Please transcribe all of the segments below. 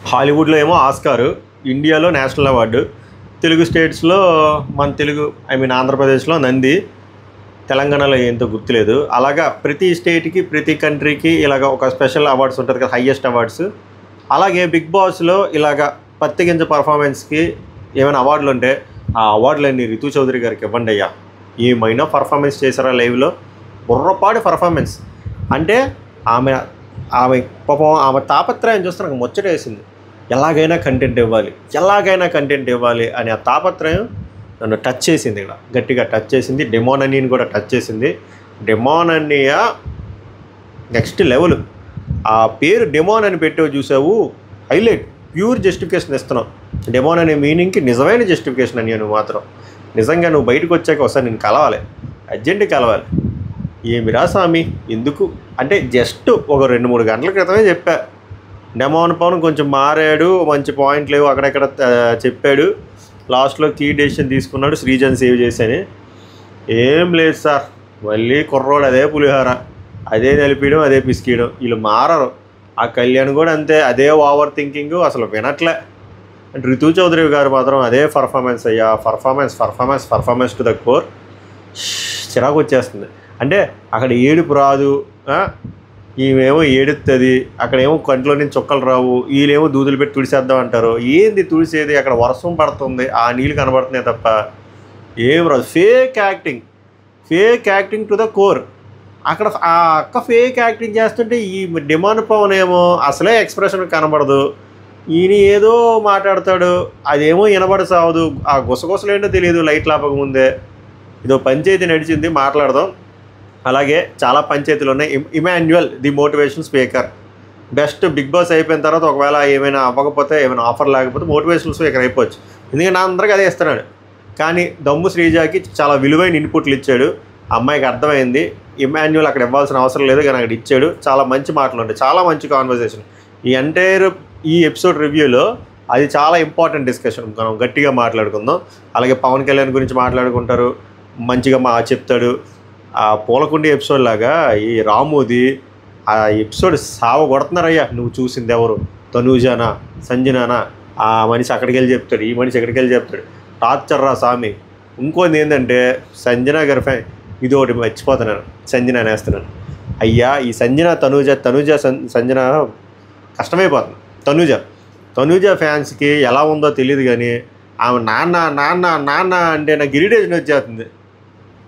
హాలీవుడ్లో ఏమో ఆస్కారు, ఇండియాలో నేషనల్ అవార్డు, తెలుగు స్టేట్స్లో మన తెలుగు ఆంధ్రప్రదేశ్లో నంది, తెలంగాణలో ఏంటో గుర్తులేదు. అలాగా ప్రతి స్టేట్కి ప్రతి కంట్రీకి ఇలాగ ఒక స్పెషల్ అవార్డ్స్ ఉంటుంది కదా, హయ్యెస్ట్ అవార్డ్స్. అలాగే బిగ్ బాస్లో ఇలాగ పత్తిగింజ పర్ఫార్మెన్స్కి ఏమైనా అవార్డులు ఉంటే ఆ అవార్డులన్నీ రితు చౌదరి గారికి ఇవ్వండి అయ్యా. ఏమైనా పర్ఫార్మెన్స్ చేశారా లైవ్లో, బుర్రపాటి పర్ఫార్మెన్స్. అంటే ఆమె ఆమె పాపం ఆమె తాపత్రయం చూస్తే నాకు ముచ్చటేసింది. ఎలాగైనా కంటెంట్ ఇవ్వాలి అని ఆ తాపత్రయం నన్ను టచ్ చేసింది, ఇక్కడ గట్టిగా టచ్ చేసింది. డెమోన్ అన్నీని కూడా టచ్ చేసింది. డెమోన్ అన్నయ్య నెక్స్ట్ లెవెల్. ఆ పేరు డెమోన్ అని పెట్టావు చూసావు, హైలైట్. ప్యూర్ జస్టిఫికేషన్ ఇస్తున్నావు. డెమోన్ అనే మీనింగ్కి నిజమైన జస్టిఫికేషన్ అని నువ్వు మాత్రం. నిజంగా నువ్వు బయటకు వచ్చాక ఒకసారి నేను కలవాలి, అర్జెంట్ కలవాలి. ఏమిరా స్వామి ఎందుకు అంటే జస్ట్ ఒక 2-3 గంటల క్రితమే చెప్పా, డెమోన్ పవన్ కొంచెం మారాడు, మంచి పాయింట్ లేవు అక్కడెక్కడ చెప్పాడు, లాస్ట్లో కీ డెసిషన్ తీసుకున్నాడు, శ్రీజన్ సేవ్ చేశాను. ఏం లేదు సార్, మళ్ళీ కుర్రోడు అదే పులిహోర, అదే నలిపేయడం, అదే పిసికేయడం. వీళ్ళు మారరు. ఆ కళ్యాణ్ కూడా అంతే, అదే ఓవర్ థింకింగ్, అసలు వినట్లే. అంటే రితు చౌదరి గారు మాత్రం అదే పర్ఫార్మెన్స్ అయ్యా, పర్ఫార్మెన్స్ టు ద కోర్. చిరాకు వచ్చేస్తుంది. అంటే అక్కడ ఏడుపు రాదు, ఈమెమో ఏడుస్తుంది, అక్కడేమో కంట్లో నుంచి చుక్కలు రావు, వీళ్ళేమో దూదులు పెట్టి తుడిసేద్దాం అంటారు. ఏంది తుడిసేది, అక్కడ వర్షం పడుతుంది, ఆ నీళ్ళు కనబడుతున్నాయి తప్ప ఏం రాదు. Fake acting to the core. అక్కడ ఆ అక్క ఫేక్ యాక్టింగ్ చేస్తుంటే ఈ డిమాండ్ పవన్ ఏమో అసలే ఎక్స్ప్రెషన్ కనబడదు, ఈయన ఏదో మాట్లాడతాడు, అదేమో వినబడి సావదు. ఆ గుసగుసలేంటో తెలియదు లైట్ లాపకముందే. ఇదో పంచాయతీ నడిచింది, మాట్లాడదాం. అలాగే చాలా పంచాయతీలు ఉన్నాయి. Emmanuel the motivation speaker, best. Bigg Boss అయిపోయిన తర్వాత ఒకవేళ ఏమైనా అవ్వకపోతే, ఏమైనా ఆఫర్ లేకపోతే మోటివేషనల్ స్పీకర్ అయిపోవచ్చు. ఎందుకంటే నా అందరికీ అదే ఇస్తున్నాడు. కానీ దమ్ము శ్రీజాకి చాలా విలువైన ఇన్పుట్లు ఇచ్చాడు. అమ్మాయికి అర్థమైంది ఇమాన్యుయల్ అక్కడ ఇవ్వాల్సిన అవసరం లేదు, కానీ అక్కడ ఇచ్చాడు. చాలా మంచి మాటలు ఉంటాయి, చాలా మంచి కాన్వర్సేషన్. ఈ ఎపిసోడ్ రివ్యూలో అది చాలా ఇంపార్టెంట్ డిస్కషన్. మనం గట్టిగా మాట్లాడుకుందాం. అలాగే పవన్ కళ్యాణ్ గురించి మాట్లాడుకుంటారు, మంచిగా చెప్తాడు. ఆ పూలకుండి ఎపిసోడ్ లాగా ఈ రాముది ఆ ఎపిసోడ్ సావ కొడుతున్నారయ్యా. నువ్వు చూసింది ఎవరు, తనూజానా, సంజనానా? ఆ మనిషి అక్కడికి వెళ్ళి చెప్తాడు, ఈ మనిషి ఎక్కడికి వెళ్ళి చెప్తాడు. టార్చర్ రా స్వామి. ఇంకోది ఏంటంటే సంజన గారి ఇది ఒకటి మర్చిపోతున్నాను, సంజన అనేస్తున్నాను. అయ్యా ఈ తనూజ సంజన కష్టమైపోతుంది. తనూజ ఫ్యాన్స్కి ఎలా ఉందో తెలియదు, కానీ ఆమె నాన్న అంటే నాకు ఇరిటేషన్ వచ్చేస్తుంది.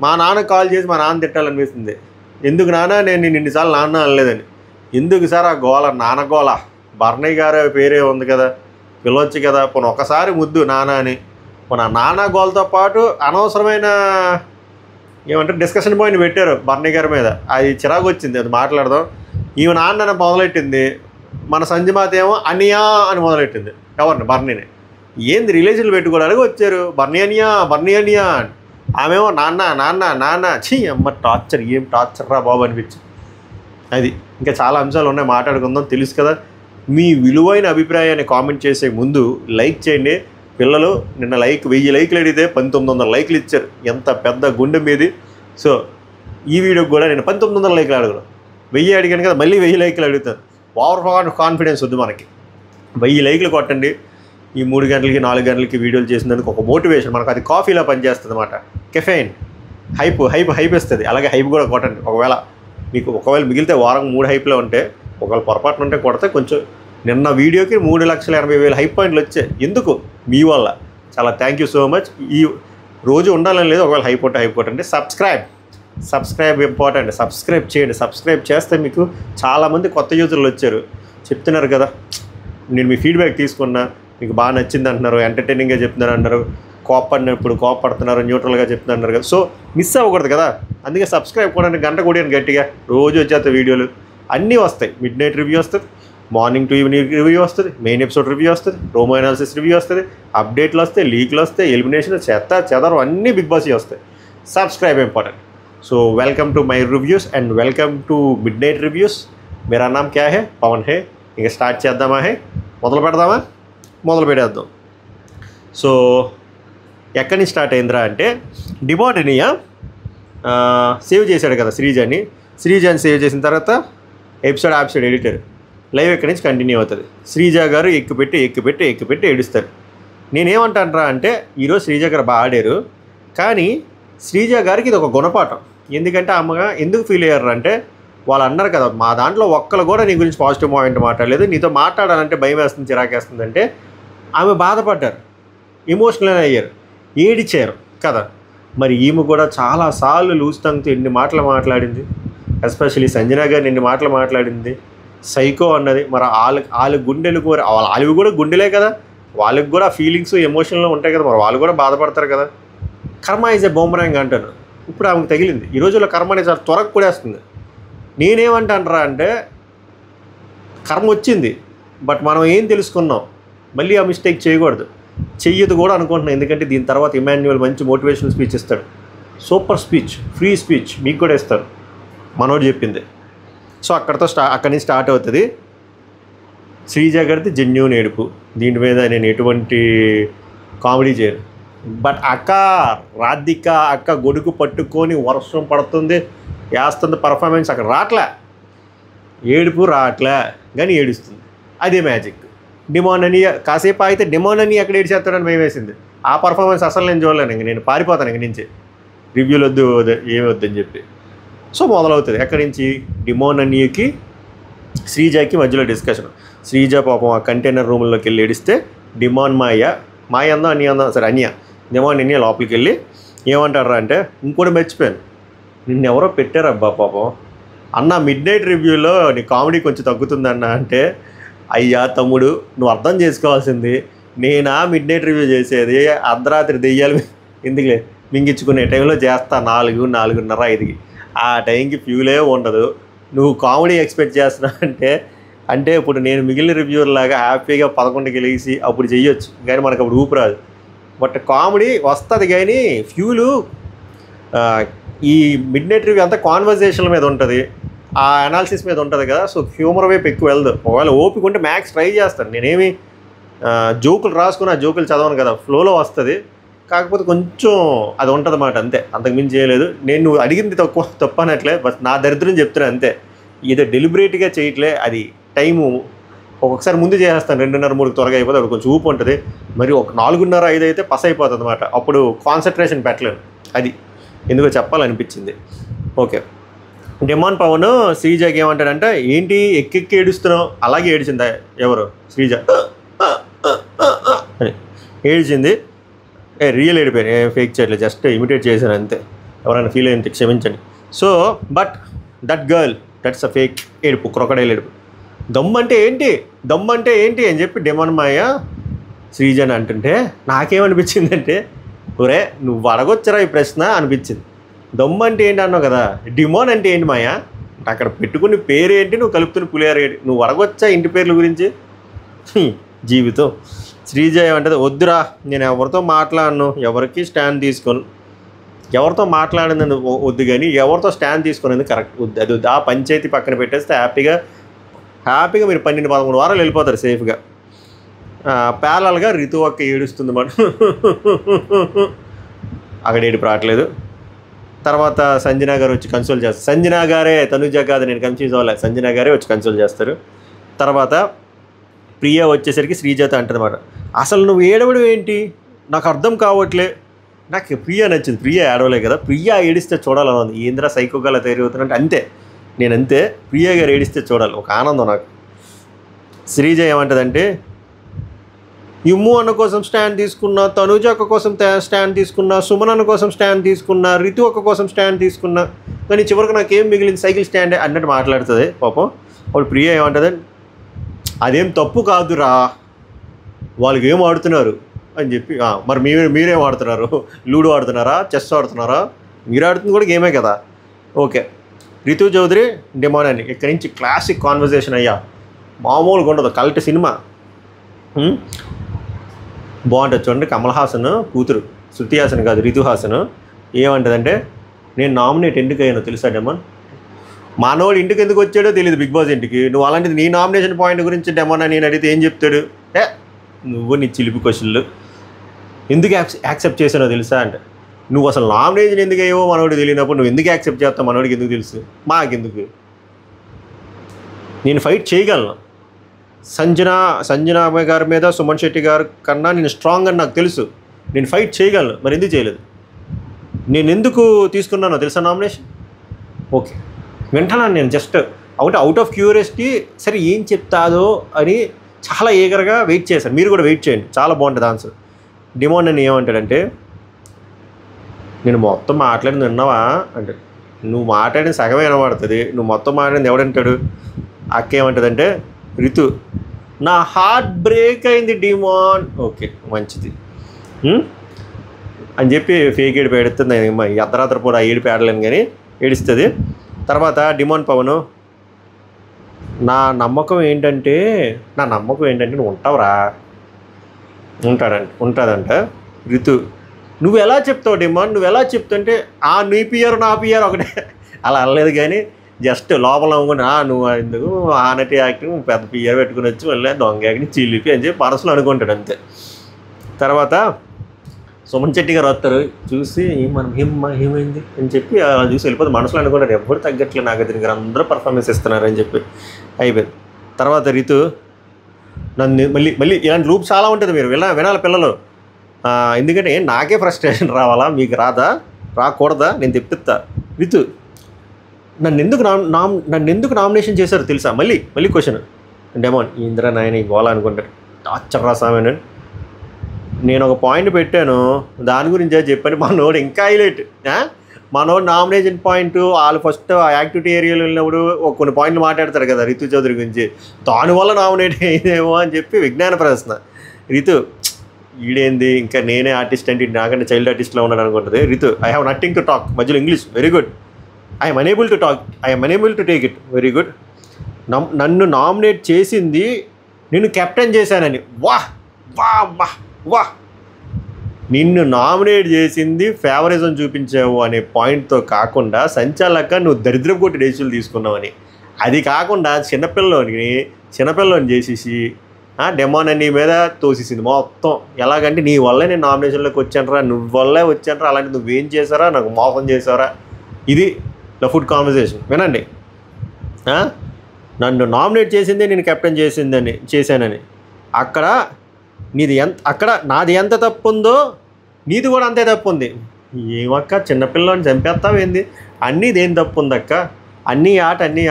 మా నాన్న కాల్ చేసి మా నాన్న తిట్టాలనిపిస్తుంది. ఎందుకు నాన్న, నేను ఇన్నిసార్లు నాన్న అనలేదని. ఎందుకు సార్ ఆ గోల, నాన్న గోల? బర్ణయ్య గారు పేరే ఉంది కదా, పిలవచ్చు కదా. పోనీ ఒకసారి ముద్దు నాన్న అని. పోనీ నాన్న గోలతో పాటు అనవసరమైన ఏమంటారు డిస్కషన్ పాయింట్ పెట్టారు బర్ణయ్య గారి మీద. అది చిరాకు వచ్చింది, అది మాట్లాడదాం. ఈమె నాన్న మొదలెట్టింది, మన సంజమాత ఏమో అనియా అని మొదలెట్టింది. ఎవరిని? బర్ణీని. ఏంది రిలేషన్లు పెట్టుకోవడానికి వచ్చారు, బర్నీ అనియా అని. ఆమెమో నాన్న ఛీ అమ్మ టార్చర్, ఏం టార్చర్ రా బాబు అనిపించింది. అది ఇంకా చాలా అంశాలు ఉన్నాయి, మాట్లాడుకుందాం. తెలుసు కదా, మీ విలువైన అభిప్రాయాన్ని కామెంట్ చేసే ముందు లైక్ చేయండి. పిల్లలు నిన్న 1000 లైక్లు అడిగితే 1900 లైక్లు ఇచ్చారు. ఎంత పెద్ద గుండె మీది. సో ఈ వీడియోకి కూడా నేను 1900 లైక్లు అడగను, 1000 అడిగాను కదా, మళ్ళీ 1000 లైక్లు అడుగుతాను. ఓవర్ కాన్ఫిడెన్స్ వద్దు మనకి. 1000 లైక్లు కొట్టండి. ఈ 3 గంటలకి 4 గంటలకి వీడియోలు చేసినందుకు ఒక మోటివేషన్ మనకు, అది కాఫీలా పనిచేస్తుంది అన్నమాట. కెఫెయిన్ హైప్ ఇస్తుంది. అలాగే హైప్ కూడా కొట్టండి. ఒకవేళ మిగిలితే వారం 3 హైప్లో ఉంటే, ఒకవేళ పొరపాటున ఉంటే కొడితే కొంచెం. నిన్న వీడియోకి 3,80,000 హైప్ పాయింట్లు వచ్చాయి. ఎందుకు? మీ వల్ల. చాలా థ్యాంక్ యూ సో మచ్. ఈ రోజు ఉండాలని లేదు, ఒకవేళ హైప్ ఉంటే హైప్ కొట్టండి. Subscribe important. సబ్స్క్రైబ్ చేయండి. సబ్స్క్రైబ్ చేస్తే మీకు చాలామంది కొత్త యూజర్లు వచ్చారు, చెప్తున్నారు కదా, నేను మీ ఫీడ్బ్యాక్ తీసుకున్నా, మీకు బాగా నచ్చింది అంటున్నారు, ఎంటర్టైనింగ్గా చెప్తున్నారు అంటారు, కోప్పడినప్పుడు కోప్పడుతున్నారు, న్యూట్రల్గా చెప్తున్నారు అన్నారు కదా. సో మిస్ అవ్వకూడదు కదా, అందుకే సబ్స్క్రైబ్ కూడా గంట కొడియాను గట్టిగా. రోజు వచ్చేస్తాయి వీడియోలు, అన్నీ వస్తాయి. మిడ్ నైట్ రివ్యూ వస్తుంది, మార్నింగ్ టు ఈవినింగ్ రివ్యూ వస్తుంది, మెయిన్ ఎపిసోడ్ రివ్యూ వస్తుంది, రోమో అనాలిసిస్ రివ్యూ వస్తుంది, అప్డేట్లు వస్తాయి, లీక్లు వస్తాయి, ఎలిమినేషన్, చెదరం అన్నీ బిగ్ బాస్ వస్తాయి. Subscribe important. So welcome to my reviews and welcome to mid night reviews. मेरा नाम क्या है? పవన్ హే. ఇక స్టార్ట్ చేద్దామా? మొదలు పెట్టేద్దాం. సో ఎక్కడి నుంచి స్టార్ట్ అయిందిరా అంటే, డిమోనియా సేవ్ చేశాడు కదా శ్రీజాన్ని సేవ్ చేసిన తర్వాత ఎపిసోడ్ ఎడిటర్ లైవ్ ఎక్కడి నుంచి కంటిన్యూ అవుతుంది. శ్రీజ గారు ఎక్కుపెట్టి ఏడుస్తారు. నేనేమంటానరా అంటే ఈరోజు శ్రీజ గారు బాగా ఆడారు, కానీ శ్రీజ గారికి ఇది ఒక గుణపాఠం. ఎందుకంటే అమ్మగా ఎందుకు ఫీల్ అయ్యారు అంటే వాళ్ళు అన్నారు కదా, మా దాంట్లో ఒక్కరు కూడా నీ గురించి పాజిటివ్ పాయింట్ మాట్లాడలేదు, నీతో మాట్లాడాలంటే భయం వేస్తుంది, చిరాకేస్తుంది అంటే ఆమె బాధపడ్డారు, ఎమోషనల్ అయ్యారు, ఏడిచారు కదా. మరి ఈమె కూడా చాలాసార్లు లూజ్ టంగ్తో ఎన్ని మాటలు మాట్లాడింది, ఎస్పెషల్లీ సంజన గారిని ఎన్ని మాటలు మాట్లాడింది, సైకో అన్నది. మరి వాళ్ళ గుండెలు కూడా వాళ్ళవి కూడా గుండెలే కదా, వాళ్ళకి కూడా ఫీలింగ్స్ ఎమోషన్లో ఉంటాయి కదా, మరి వాళ్ళు కూడా బాధపడతారు కదా. కర్మ ఈజ్ ఎ బొమ్మరాంగ్ అంటాను. ఇప్పుడు ఆమెకు తగిలింది. ఈ రోజుల్లో కర్మ అనేది చాలా త్వరగా కూడేస్తుంది. నేనేమంటానరా అంటే కర్మ వచ్చింది, బట్ మనం ఏం తెలుసుకున్నాం, మళ్ళీ ఆ మిస్టేక్ చేయకూడదు, చెయ్యదు కూడా అనుకుంటున్నాను. ఎందుకంటే దీని తర్వాత ఇమాన్యుయల్ మంచి మోటివేషనల్ స్పీచ్ ఇస్తాడు, సూపర్ స్పీచ్, ఫ్రీ స్పీచ్ మీకు కూడా ఇస్తారు, మనోడు చెప్పింది. సో అక్కడి నుంచి స్టార్ట్ అవుతుంది. శ్రీజ గారిది జెన్యూన్ ఏడుపు, దీని మీద నేను ఎటువంటి కామెడీ చేయను. బట్ రాధిక అక్క గొడుగు పట్టుకొని వర్షం పడుతుంది, వేస్తుంది, పర్ఫార్మెన్స్ అక్కడ రావట్లే, ఏడుపు రావట్లే, కానీ ఏడుస్తుంది. అదే మ్యాజిక్. డిమాండ్ అని కాసేపు అయితే డిమాండ్ అని ఎక్కడ ఏడిచేస్తాడని భయం వేసింది. ఆ పర్ఫార్మెన్స్ అసలు నేను చూడలేను, ఇంక నేను పారిపోతాను ఇంక నుంచి, రివ్యూలు వద్దు ఏమి వద్దని చెప్పి. సో మొదలవుతుంది ఎక్కడి నుంచి, డిమాండ్ అన్యకి శ్రీజకి మధ్యలో డిస్కషన్. శ్రీజ పాపం ఆ కంటైనర్ రూమ్లోకి వెళ్ళి ఏడిస్తే డిమాండ్ మాయ అందా అన్య అందా సరే అన్య డిమాండ్ అన్య లోపలికి వెళ్ళి ఏమంటారా అంటే ఇంకోటి మర్చిపోయాను, నిన్నెవరో పెట్టారబ్బా పాపం అన్న మిడ్ నైట్ రివ్యూలో నీ కామెడీ కొంచెం తగ్గుతుందన్న అంటే, అయ్యా తమ్ముడు నువ్వు అర్థం చేసుకోవాల్సింది, నేనా మిడ్ నైట్ రివ్యూ చేసేది అర్ధరాత్రి దెయ్యాలు ఎందుకులే మింగించుకునే టైంలో చేస్తా 4, 4:30, 5కి. ఆ టైంకి ఫ్యూలే ఉండదు, నువ్వు కామెడీ ఎక్స్పెక్ట్ చేస్తున్నావు అంటే ఇప్పుడు నేను మిగిలిన రివ్యూర్ లాగా హ్యాపీగా 11కి లేచి అప్పుడు చెయ్యొచ్చు, కానీ మనకు అప్పుడు ఊపిరాదు. బట్ కామెడీ వస్తుంది, కానీ ఫ్యూలు ఈ మిడ్ నైట్ రివ్యూ అంతా కాన్వర్జేషన్ల మీద ఉంటుంది, ఆ అనాలిసిస్ మీద ఉంటుంది కదా. సో హ్యూమర్ వైపు ఎక్కువ వెళ్దు. ఒకవేళ ఓపిక ఉంటే మ్యాక్స్ ట్రై చేస్తాను, నేనేమి జోకులు రాసుకుని ఆ జోకులు చదవను కదా, ఫ్లోలో వస్తుంది. కాకపోతే కొంచెం అది ఉంటుంది అన్నమాట, అంతే, అంతకుమించి చేయలేదు. నేను నువ్వు అడిగింది తప్పు అనట్లే, బట్ నా దరిద్రం చెప్తున్నా అంతే. ఏదో డెలిబరేట్గా చేయట్లే, అది టైము ఒక్కొక్కసారి ముందు చేసేస్తాను, 2:30, 3 త్వరగా అయిపోతుంది, అప్పుడు కొంచెం ఊపు ఉంటుంది. మరి ఒక 4:30, 5 అయితే పస్ అయిపోతుంది అన్నమాట, అప్పుడు కాన్సన్ట్రేషన్ పెట్టలేను. అది ఎందుకో చెప్పాలనిపించింది. ఓకే, డిమాండ్ పవన్ శ్రీజకి ఏమంటాడంటే, ఏంటి ఎక్కెక్కి ఏడుస్తున్నావు, అలాగే ఏడిచిందా ఎవరు శ్రీజ అని ఏడిచింది. రియల్ ఏడిపోయాను, ఫేక్ చేయట్లేదు, జస్ట్ ఇమిటేట్ చేశాను అంతే, ఎవరైనా ఫీల్ అయ్యింటే క్షమించండి. So but that girl that's a fake ఏడుపు, క్రొకడైల్ ఏడుపు. దమ్ అంటే ఏంటి అని చెప్పి డిమాండ్ మాయ శ్రీజని అంటుంటే నాకేమనిపించిందంటే, ఒరే నువ్వు అడగొచ్చరా ఈ ప్రశ్న అనిపించింది. దమ్ అంటే ఏంటి అన్నావు కదా, డిమాండ్ అంటే ఏంటి మాయా, అక్కడ పెట్టుకుని పేరేంటి, నువ్వు కలుపుతున్న పులిహారేంటి, నువ్వు అడగొచ్చా ఇంటి పేర్ల గురించి, జీవితం. శ్రీజ ఏమంటది, వద్దురా నేను ఎవరితో మాట్లాడను, ఎవరికి స్టాండ్ తీసుకోను, ఎవరితో మాట్లాడింది వద్దు, కానీ ఎవరితో స్టాండ్ తీసుకునేది కరెక్ట్ వద్దు, అది ఆ పంచాయతీ పక్కన పెట్టేస్తే హ్యాపీగా మీరు 12-13 వారాలు వెళ్ళిపోతారు సేఫ్గా. ప్యారల్గా రితు అక్క ఏడుస్తుంది మాట, అక్కడ ఏడుపు రావట్లేదు. తర్వాత సంజన గారు వచ్చి కన్సోల్ చేస్తారు, సంజన గారే, తనుజ కాదు, నేను కన్ఫ్యూజ్ అవ్వలేదు, సంజన గారే వచ్చి కన్సోల్ చేస్తారు. తర్వాత ప్రియా వచ్చేసరికి శ్రీజాత అంటదన్నమాట, అసలు నువ్వు ఏడవడం ఏంటి నాకు అర్థం కావట్లే. నాకు ప్రియా నచ్చింది, ప్రియా ఏడవలే కదా, ప్రియా ఏడిస్తే చూడాలని ఉంది, ఏంద్రా సైకోగా తయారవుతున్నట్టు అంతే, నేను అంతే, ప్రియా గారు ఏడిస్తే చూడాలి, ఒక ఆనందం నాకు. శ్రీజ ఏమంటదంటే, ఇమ్ము అన్న కోసం స్టాండ్ తీసుకున్నా, తనుజ అక్క కోసం స్టాండ్ తీసుకున్నా, సుమన్ అన్న కోసం స్టాండ్ తీసుకున్నా, రితు అక్క కోసం స్టాండ్ తీసుకున్నా, కానీ చివరికి నాకేం మిగిలింది, సైకిల్ స్టాండే అన్నట్టు మాట్లాడుతుంది పాపం. అప్పుడు ప్రియా ఏమంటుంది, అదేం తప్పు కాదురా, వాళ్ళకి ఏం ఆడుతున్నారు అని చెప్పి, మరి మీరేం ఆడుతున్నారు, లూడో ఆడుతున్నారా, చెస్ ఆడుతున్నారా, మీరు ఆడుతుంది కూడా గేమే కదా. ఓకే, రితు చౌదరి డిమాండ్ అని ఇక్కడి నుంచి క్లాసిక్ కాన్వర్జేషన్ అయ్యా, మామూలుగా ఉండదు, కల్ట్ సినిమా బాగుంటుంది చూడండి. కమల్ హాసన్ కూతురు, శృతి హాసన్ కాదు, రితు హాసన్ ఏమంటుందంటే, నేను నామినేట్ ఎందుకు అయ్యానో తెలుసా డెమాన్, మానవుడు ఇంటికి ఎందుకు వచ్చాడో తెలియదు బిగ్ బాస్ ఇంటికి, నువ్వు అలాంటిది నీ నామినేషన్ పాయింట్ గురించి డెమాన్ అని నేను అడిగితే ఏం చెప్తాడు, నువ్వు నీ చిలిపి క్వశ్చన్లు ఎందుకు యాక్సెప్ట్ చేశానో తెలుసా అంటే, నువ్వు అసలు నామినేషన్ ఎందుకు అయ్యో మనోడు తెలియనప్పుడు నువ్వు ఎందుకు యాక్సెప్ట్ చేస్తావు, మనోడికి ఎందుకు తెలుసు, మాకెందుకు, నేను ఫైట్ చేయగలను, సంజనా అమ్మాయి గారి మీద సుమన్ శెట్టి గారి కన్నా నేను స్ట్రాంగ్ అని నాకు తెలుసు, నేను ఫైట్ చేయగలను, మరి ఎందుకు చేయలేదు? నేను ఎందుకు తీసుకున్నానో తెలుసా నామినేషన్? ఓకే, వింటున్నాను నేను, జస్ట్ అవుట్ ఆఫ్ క్యూరియాసిటీ, సరే ఏం చెప్తాదో అని చాలా ఈగర్గా వెయిట్ చేశాను. మీరు కూడా వెయిట్ చేయండి, చాలా బాగుంటుంది ఆన్సర్. డిమోన్ నన్ను ఏమంటాడంటే, నేను మొత్తం మాట్లాడింది విన్నావా అంటే, నువ్వు మాట్లాడిన సగమే వినబడుతుంది, నువ్వు మొత్తం మాట్లాడింది ఎవడంటాడు? అక్క ఏమంటుందంటే, రితు నా హార్ట్ బ్రేక్ అయింది డిమోన్. ఓకే మంచిది అని చెప్పి ఫేక్ ఏడుపు ఏడుస్తుంది. అర్ధరాత్రి పూట ఏడుపు ఏడలేను కానీ ఏడుస్తుంది. తర్వాత డిమోన్ పవన్, నా నమ్మకం ఏంటంటే నువ్వు ఉంటావురా. ఉంటుందంట. రితు నువ్వు ఎలా చెప్తావు డిమాండ్, నువ్వు ఎలా చెప్తుంటే నీ పియర్ నా పియర్ ఒకటే అలా అనలేదు కానీ జస్ట్ లోపల అనుకుని నువ్వు ఎందుకు ఆనటి యాక్టింగ్ పెద్ద పియర్ పెట్టుకుని వచ్చి మళ్ళీ దొంగ యాక్టింగ్ చిల్లిపి అని చెప్పి మనసులో అనుకుంటాడు అంతే. తర్వాత సుమన్ శెట్టి గారు వస్తారు, చూసి మనం ఏమైంది అని చెప్పి అలా చూసి వెళ్ళిపోతే మనసులో అనుకుంటారు ఎవరు తగ్గట్లేదు నాకు దీనికి అందరూ పర్ఫార్మెన్స్ ఇస్తున్నారని చెప్పి అయిపోయింది. తర్వాత రితు నన్ను మళ్ళీ ఇలాంటి లూప్ చాలా ఉంటుంది, మీరు వినాలి పిల్లలు. ఎందుకంటే నాకే ఫ్రస్ట్రేషన్ రావాలా, మీకు రాకూడదా, నేను తెప్పిస్తా. రితు నన్ను ఎందుకు నామినేషన్ చేశారు తెలుసా? మళ్ళీ క్వశ్చన్. డెమోన్ ఇందిరా నాయన ఈ గోళ అనుకుంటారు, టార్చర్ రాసామని నేను ఒక పాయింట్ పెట్టాను, దాని గురించి చెప్పాను. మనోడు ఇంకా హైలైట్, మనోడు నామినేషన్ పాయింట్ వాళ్ళు ఫస్ట్ ఆ యాక్టివిటీ ఏరియాలో వెళ్ళినప్పుడు కొన్ని పాయింట్లు మాట్లాడతారు కదా రితు చౌదరి గురించి, దానివల్ల నామినేట్ అయ్యేదేమో అని చెప్పి విజ్ఞాన ప్రశ్న. రితు ఈడేంది ఇంకా నేనే ఆర్టిస్ట్ అంటే నాకంటే చైల్డ్ ఆర్టిస్ట్లో ఉన్నాడు అనుకుంటుంది. Ritu I have nothing to talk, మధ్యలో English very good, I'm unable to talk, I'm unable to take it very good. నన్ను నామినేట్ చేసింది నిన్ను కెప్టెన్ చేశానని, వాహ్ వాహ్ వాహ్ వాహ్, నిన్ను నామినేట్ చేసింది ఫేవరిజం చూపించావు అనే పాయింట్తో కాకుండా సంచాలక నువ్వు దరిద్రపు కొట్టి డెసిషన్లు తీసుకున్నావని, అది కాకుండా చిన్నపిల్లని చేసేసి డెమోన్ నీ మీద తోసేసింది మొత్తం. ఎలాగంటే నీ వల్లే నేను నామినేషన్లోకి వచ్చానరా, నువ్వు వల్లే వచ్చానరా, అలాంటి నువ్వేం చేశారా, నాకు మోసం చేశారా. ఇది ద ఫుడ్ కాన్వర్సేషన్. వినండి, నన్ను నామినేట్ చేసిందే నేను కెప్టెన్ చేశానని, అక్కడ నాది ఎంత తప్పు ఉందో నీది కూడా అంతే తప్పు ఉంది. ఏమక్క చిన్నపిల్లని చంపేస్తావేంది, అన్నీదేం తప్పు ఉందక్క, అన్నీ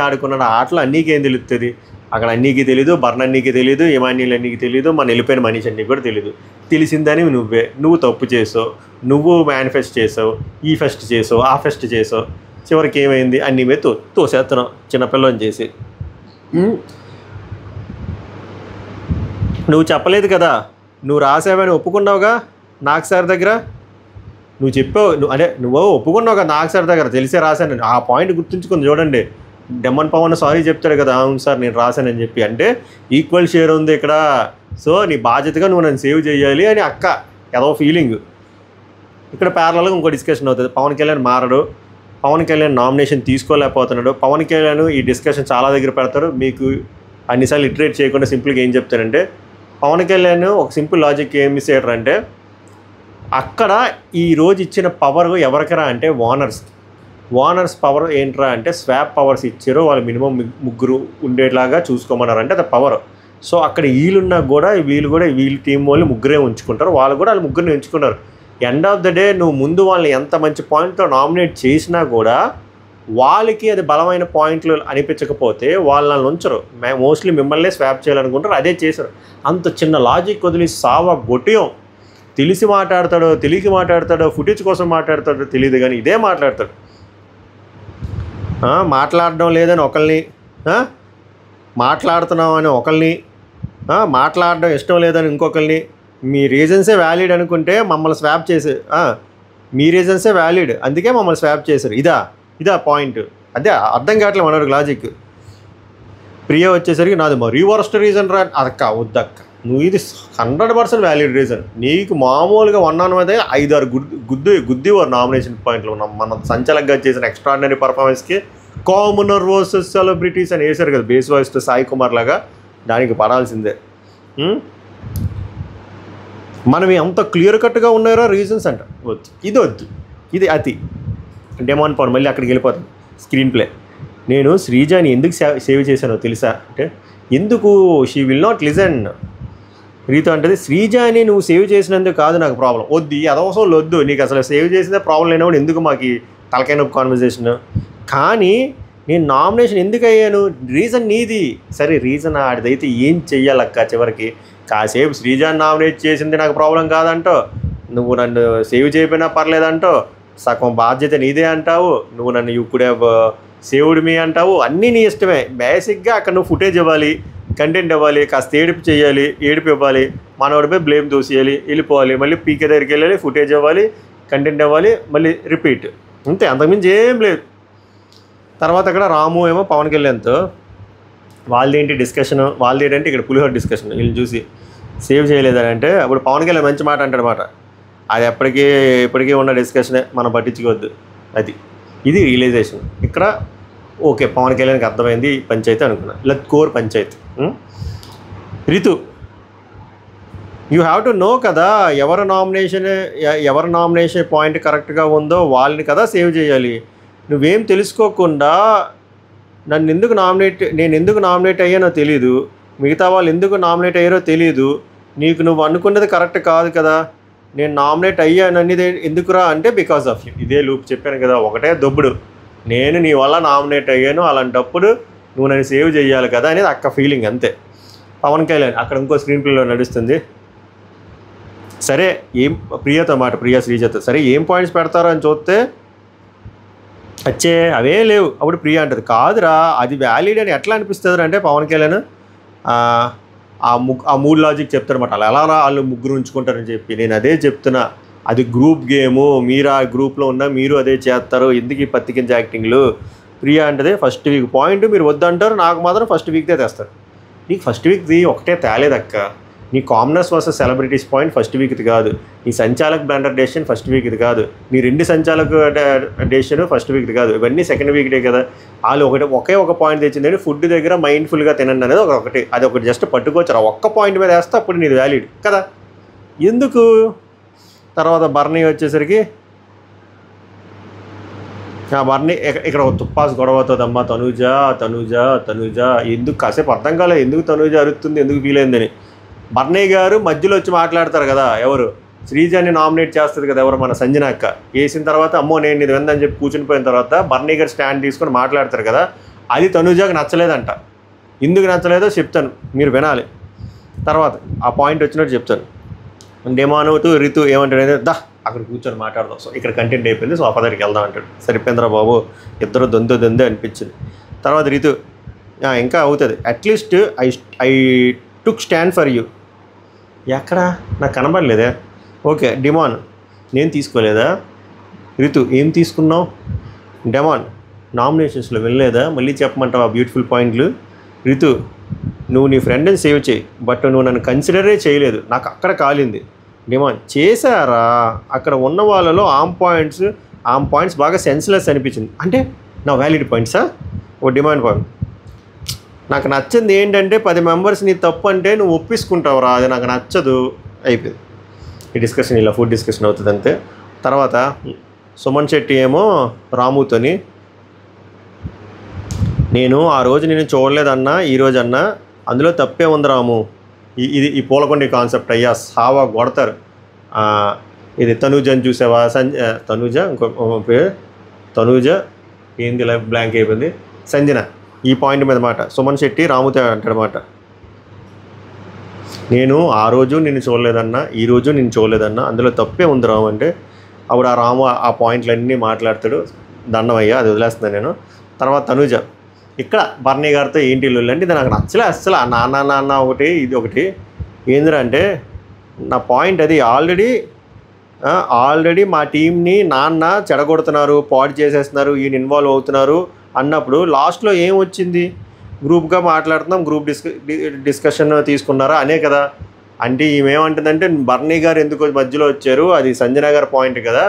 ఆడుకున్నాడు, ఆటలు అన్నీకేం తెలుస్తుంది, అక్కడ అన్నీకి తెలీదు, బర్న్ అన్నీకి తెలీదు, ఏమాన్యులు అన్నీకి తెలీదు, మన వెళ్ళిపోయిన మనిషి అన్నీ కూడా తెలీదు. తెలిసిందని నువ్వు తప్పు చేసావు, నువ్వు మేనిఫెస్ట్ చేసావు, ఈ ఫెస్ట్ చేసావు, ఆ ఫెస్ట్ చేసావు, చివరికి ఏమైంది అన్నీ మీద తోసేస్తున్నావు చిన్నపిల్లని చేసి. నువ్వు చెప్పలేదు కదా, నువ్వు రాసావని ఒప్పుకున్నావుగా నాగ్ సార్ దగ్గర, నువ్వు చెప్పావు, నువ్వు ఒప్పుకున్నావు కదా నాగ్ సార్ దగ్గర, తెలిసే రాశాను. ఆ పాయింట్ గుర్తుంచుకొని చూడండి. డెమన్ పవన్ సారీ చెప్తాడు కదా, అవును సార్ నేను రాశానని చెప్పి, అంటే ఈక్వల్ షేర్ ఉంది ఇక్కడ, సో నీ బాధ్యతగా నువ్వు నన్ను సేవ్ చేయాలి అని అక్క ఏదో ఫీలింగ్. ఇక్కడ ప్యారలల్గా ఇంకో డిస్కషన్ అవుతుంది. పవన్ కళ్యాణ్ మారడు, పవన్ కళ్యాణ్ నామినేషన్ తీసుకోలేకపోతున్నాడు, పవన్ కళ్యాణ్ ఈ డిస్కషన్ చాలా దగ్గర పెడతారు. మీకు అన్నిసార్లు ఇటరేట్ చేయకుండా సింపుల్గా ఏం చెప్తారంటే, పవన్ కళ్యాణ్ ఒక సింపుల్ లాజిక్ ఏం మిస్ అయ్యారంటే, అక్కడ ఈరోజు ఇచ్చిన పవర్ ఎవరికరా అంటే ఓనర్స్ పవర్ ఏంట్రా అంటే స్వాప్ పవర్స్ ఇచ్చారు, వాళ్ళు మినిమం ముగ్గురు ఉండేలాగా చూసుకోమన్నారు, అంటే అది పవర్. సో అక్కడ వీళ్ళు టీం వాళ్ళు ముగ్గురే ఉంచుకుంటారు, వాళ్ళు ముగ్గురిని ఉంచుకున్నారు. ఎండ్ ఆఫ్ ద డే నువ్వు ముందు వాళ్ళని ఎంత మంచి పాయింట్తో నామినేట్ చేసినా కూడా వాళ్ళకి అది బలమైన పాయింట్లు అనిపించకపోతే వాళ్ళని ఉంచరు, మోస్ట్లీ మిమ్మల్నే స్వాప్ చేయాలనుకుంటారు, అదే చేశారు. అంత చిన్న లాజిక్ వదిలి గొట్టియం. తెలిసి మాట్లాడతాడో తెలియకి మాట్లాడతాడో ఫుటేజ్ కోసం మాట్లాడతాడో తెలియదు కానీ ఇదే మాట్లాడతాడు. మాట్లాడడం లేదని ఒకరిని, మాట్లాడుతున్నామని ఒకరిని, మాట్లాడడం ఇష్టం లేదని ఇంకొకరిని, మీ రీజన్సే వ్యాలిడ్ అనుకుంటే మమ్మల్ని స్వాప్ చేసే, మీ రీజన్సే వ్యాలిడ్ అందుకే మమ్మల్ని స్వాప్ చేశారు, ఇదా పాయింట్. అదే అర్థం కావట్లేదు మనోడికి లాజిక్. ప్రియ వచ్చేసరికి నాది మరీ వరస్ట్ రీజన్ రా, అదక్క వద్దక్క, నువ్వు ఇది 100% వ్యాలిడ్ రీజన్. నీకు మామూలుగా 1-on-1 5-6 గుద్దివారు నామినేషన్ పాయింట్లు. మన సంచలకంగా చేసిన ఎక్స్ట్రాడినరీ పర్ఫార్మెన్స్కి కామనర్ వర్సెస్ సెలబ్రిటీస్ అని వేశారు కదా బేస్ వాయిస్తో సాయి కుమార్ లాగా, దానికి పడాల్సిందే. మనవి అంత క్లియర్ కట్గా ఉన్నారో రీజన్స్ అంట, వద్దు ఇది అతి. డెమాన్ పవన్ మళ్ళీ అక్కడికి వెళ్ళిపోతుంది స్క్రీన్ ప్లే. నేను శ్రీజాని ఎందుకు సేవ్ చేశానో తెలుసా అంటే, ఎందుకు షీ విల్ నాట్ లిజన్. రీతో అంటది, శ్రీజాని నువ్వు సేవ్ చేసినందుకు కాదు నాకు ప్రాబ్లం, వద్దు అదవసరం వద్దు, నీకు అసలు సేవ్ చేసిందే ప్రాబ్లం లేనప్పుడు ఎందుకు మాకు తలకాయ నొప్పి కాన్వర్జేషన్. కానీ నేను నామినేషన్ ఎందుకు అయ్యాను, రీజన్ నీది. సరే రీజన్ ఆడిదైతే ఏం చెయ్యాలక్క, చివరికి కాసేపు శ్రీజాని నామినేట్ చేసింది నాకు ప్రాబ్లం కాదంటో, నువ్వు నన్ను సేవ్ చేయకపోయినా పర్లేదంటో, సగం బాధ్యత నీదే అంటావు, నువ్వు నన్ను you could have saved me అంటావు, అన్నీ నీ ఇష్టమే. బేసిక్గా అక్కడ నువ్వు ఫుటేజ్ ఇవ్వాలి, కంటెంట్ ఇవ్వాలి, కాస్త ఏడుపు చేయాలి, ఏడుపు ఇవ్వాలి, మనోడిపై బ్లేమ్ తోసేయాలి, వెళ్ళిపోవాలి, మళ్ళీ పీకే దగ్గరికి వెళ్ళాలి, ఫుటేజ్ ఇవ్వాలి, కంటెంట్ ఇవ్వాలి, మళ్ళీ రిపీట్, అంతే, అంతకుమించి ఏం లేదు. తర్వాత అక్కడ రాము ఏమో పవన్ కళ్యాణ్తో వాళ్ళదేంటి డిస్కషన్, వాళ్ళది ఏంటంటే ఇక్కడ పులిహోర డిస్కషన్, వీళ్ళు చూసి సేవ్ చేయలేదంటే అప్పుడు పవన్ కళ్యాణ్ మంచి మాట అంటాడనమాట, అది ఎప్పటికీ ఉన్న డిస్కషనే, మనం పట్టించుకోవద్దు, ఇది రియలైజేషన్. ఇక్కడ ఓకే పవన్ కళ్యాణ్కి అర్థమైంది పంచాయతీ అనుకున్నా, ఇలా core panchayati. Ritu you have to know కదా, ఎవరి నామినేషన్ పాయింట్ కరెక్ట్గా ఉందో వాళ్ళని కదా సేవ్ చేయాలి. నువ్వేం తెలుసుకోకుండా నేను ఎందుకు నామినేట్ అయ్యానో తెలీదు, మిగతా వాళ్ళు ఎందుకు నామినేట్ అయ్యారో తెలీదు, నువ్వు అనుకున్నది కరెక్ట్ కాదు కదా, నేను నామినేట్ అయ్యాను అనేది ఎందుకురా అంటే బికాస్ ఆఫ్ యూ. ఇదే లూప్ చెప్పాను కదా, ఒకటే దొబ్బుడు, నేను నీ వల్ల నామినేట్ అయ్యాను, అలాంటప్పుడు నువ్వు నన్ను సేవ్ చేయాలి కదా అనేది అక్క ఫీలింగ్, అంతే. పవన్ కళ్యాణ్ అక్కడ ఇంకో స్క్రీన్ ప్లేలో నడుస్తుంది. సరే ఏం ప్రియా శ్రీజతో సరే ఏం పాయింట్స్ పెడతారో అని చూస్తే అవే లేవు. అప్పుడు ప్రియా అంటది, కాదురా అది వ్యాలిడ్ అని ఎట్లా అనిపిస్తుంది అంటే పవన్ కళ్యాణ్ ఆ మూడు లాజిక్ చెప్తారన్నమాట, అలా ఎలా వాళ్ళు ముగ్గురు ఉంచుకుంటారని చెప్పి. నేను అదే చెప్తున్నా, అది గ్రూప్ గేము, మీరు ఆ గ్రూప్లో ఉన్నా మీరు అదే చేస్తారు, ఎందుకు ఈ పత్తికించ యాక్టింగ్లు. ప్రియా అంటే ఫస్ట్ వీక్ పాయింట్ మీరు వద్దంటారు, నాకు మాత్రం ఫస్ట్ వీక్దే తెస్తారు. నీకు ఫస్ట్ వీక్ది ఒకటే తేలేదక్క, నీ commoners versus celebrities point first వీక్ది కాదు, నీ సంచాలక్ బ్లండర్ డెసిషన్ ఫస్ట్ వీక్ది కాదు, నీ 2 సంచాలక డెసిషన్ ఫస్ట్ వీక్ది కాదు, ఇవన్నీ సెకండ్ వీక్డే కదా. వాళ్ళు ఒకే ఒక పాయింట్ తెచ్చింది, ఫుడ్ దగ్గర మైండ్ఫుల్గా తినండి అనేది అది ఒకటి జస్ట్ పట్టుకోవచ్చు, ఒక్క పాయింట్ మీద వేస్తే అప్పుడు నీది వ్యాలిడ్ కదా, ఎందుకు. తర్వాత బర్నీ వచ్చేసరికి బర్నీ ఇక్కడ తుప్పాస్ గొడవవుతుందమ్మా, తనూజ ఎందుకు కాసేపు అర్థం కాలేదు, ఎందుకు తనూజ అరుస్తుంది, ఎందుకు ఫీల్ అయిందని. బర్నీ గారు మధ్యలో వచ్చి మాట్లాడతారు కదా, ఎవరు శ్రీజాని నామినేట్ చేస్తుంది కదా, ఎవరు మన సంజన అక్క వేసిన తర్వాత, అమ్మో నేను ఇది విందని చెప్పి కూర్చుని పోయిన తర్వాత బర్నీ గారు స్టాండ్ తీసుకొని మాట్లాడతారు కదా, అది తనూజాకి నచ్చలేదంట. ఎందుకు నచ్చలేదో చెప్తాను, మీరు వినాలి. తర్వాత ఆ పాయింట్ వచ్చినట్టు చెప్తాను. డెమానుతో రితు ఏమంటాడు, అక్కడ కూర్చొని మాట్లాడదాం, సో ఇక్కడ కంటెంట్ అయిపోయింది, సో అప్ప దగ్గరికి వెళ్దాం అంటాడు. సరిపోయిందిరా బాబు, ఇద్దరు దొందే అనిపించింది. తర్వాత రితు ఇంకా అవుతుంది, at least I took stand for you. ఎక్కడా నాకు కనబడలేదే. ఓకే డిమాన్ నేను తీసుకోలేదా, రితు ఏం తీసుకున్నావు, డెమాన్ నామినేషన్స్లో వెళ్ళలేదా, మళ్ళీ చెప్పమంటావు ఆ బ్యూటిఫుల్ పాయింట్లు. రితు నువ్వు నీ ఫ్రెండ్ని సేవ్ చేయి, బట్ నువ్వు నన్ను కన్సిడరే చేయలేదు, నాకు అక్కడ కాలింది. డిమాండ్ చేశారా, అక్కడ ఉన్న వాళ్ళలో ఆమ్ పాయింట్స్ బాగా సెన్స్లెస్ అనిపించింది, అంటే నా వ్యాలిడ్ పాయింట్సా. ఓ డిమాండ్ పాయింట్ నాకు నచ్చింది ఏంటంటే 10 మెంబర్స్ నీ తప్పు అంటే నువ్వు ఒప్పించుకుంటావురా, అది నాకు నచ్చదు. అయిపోయింది ఈ డిస్కషన్, ఇలా ఫుడ్ డిస్కషన్ అవుతుంది అంతే. తర్వాత సుమన్ శెట్టి ఏమో రాముతోని, నేను ఆ రోజు నేను చూడలేదన్నా, ఈరోజు అన్నా అందులో తప్పే ఉంది రాము, ఈ పూలకొండి కాన్సెప్ట్ అయ్యా సావా కొడతారు. ఇది తనూజని చూసావా, తనూజ ఏంది లైఫ్ బ్లాంక్ అయిపోయింది, సంజన ఈ పాయింట్ మీద మాట సుమన్ శెట్టి రాముతో అంటాడనమాట, నేను ఆ రోజు నిన్ను చూడలేదన్నా, ఈరోజు నేను చూడలేదన్నా, అందులో తప్పే ఉంది రాము అంటే అప్పుడు ఆ రాము ఆ పాయింట్లన్నీ మాట్లాడతాడు. దండమయ్యా, అది వదిలేస్తున్నాను నేను. తర్వాత తనూజ ఇక్కడ బర్నీ గారితో ఏంటి అంటే ఇది నాకు నచ్చలే అస్సలు, నాన్న ఒకటి ఇది ఒకటి ఏందిరా అంటే నా పాయింట్ అది, ఆల్రెడీ మా టీంని నాన్న చెడగొడుతున్నారు, పాడు చేసేస్తున్నారు, ఈయన ఇన్వాల్వ్ అవుతున్నారు అన్నప్పుడు లాస్ట్లో ఏం వచ్చింది, గ్రూప్గా మాట్లాడుతున్నాం, గ్రూప్ డిస్కషన్ తీసుకున్నారా అనే కదా. అంటే ఈమెమంటుందంటే బర్నీ గారు ఎందుకు మధ్యలో వచ్చారు, అది సంజన గారి పాయింట్ కదా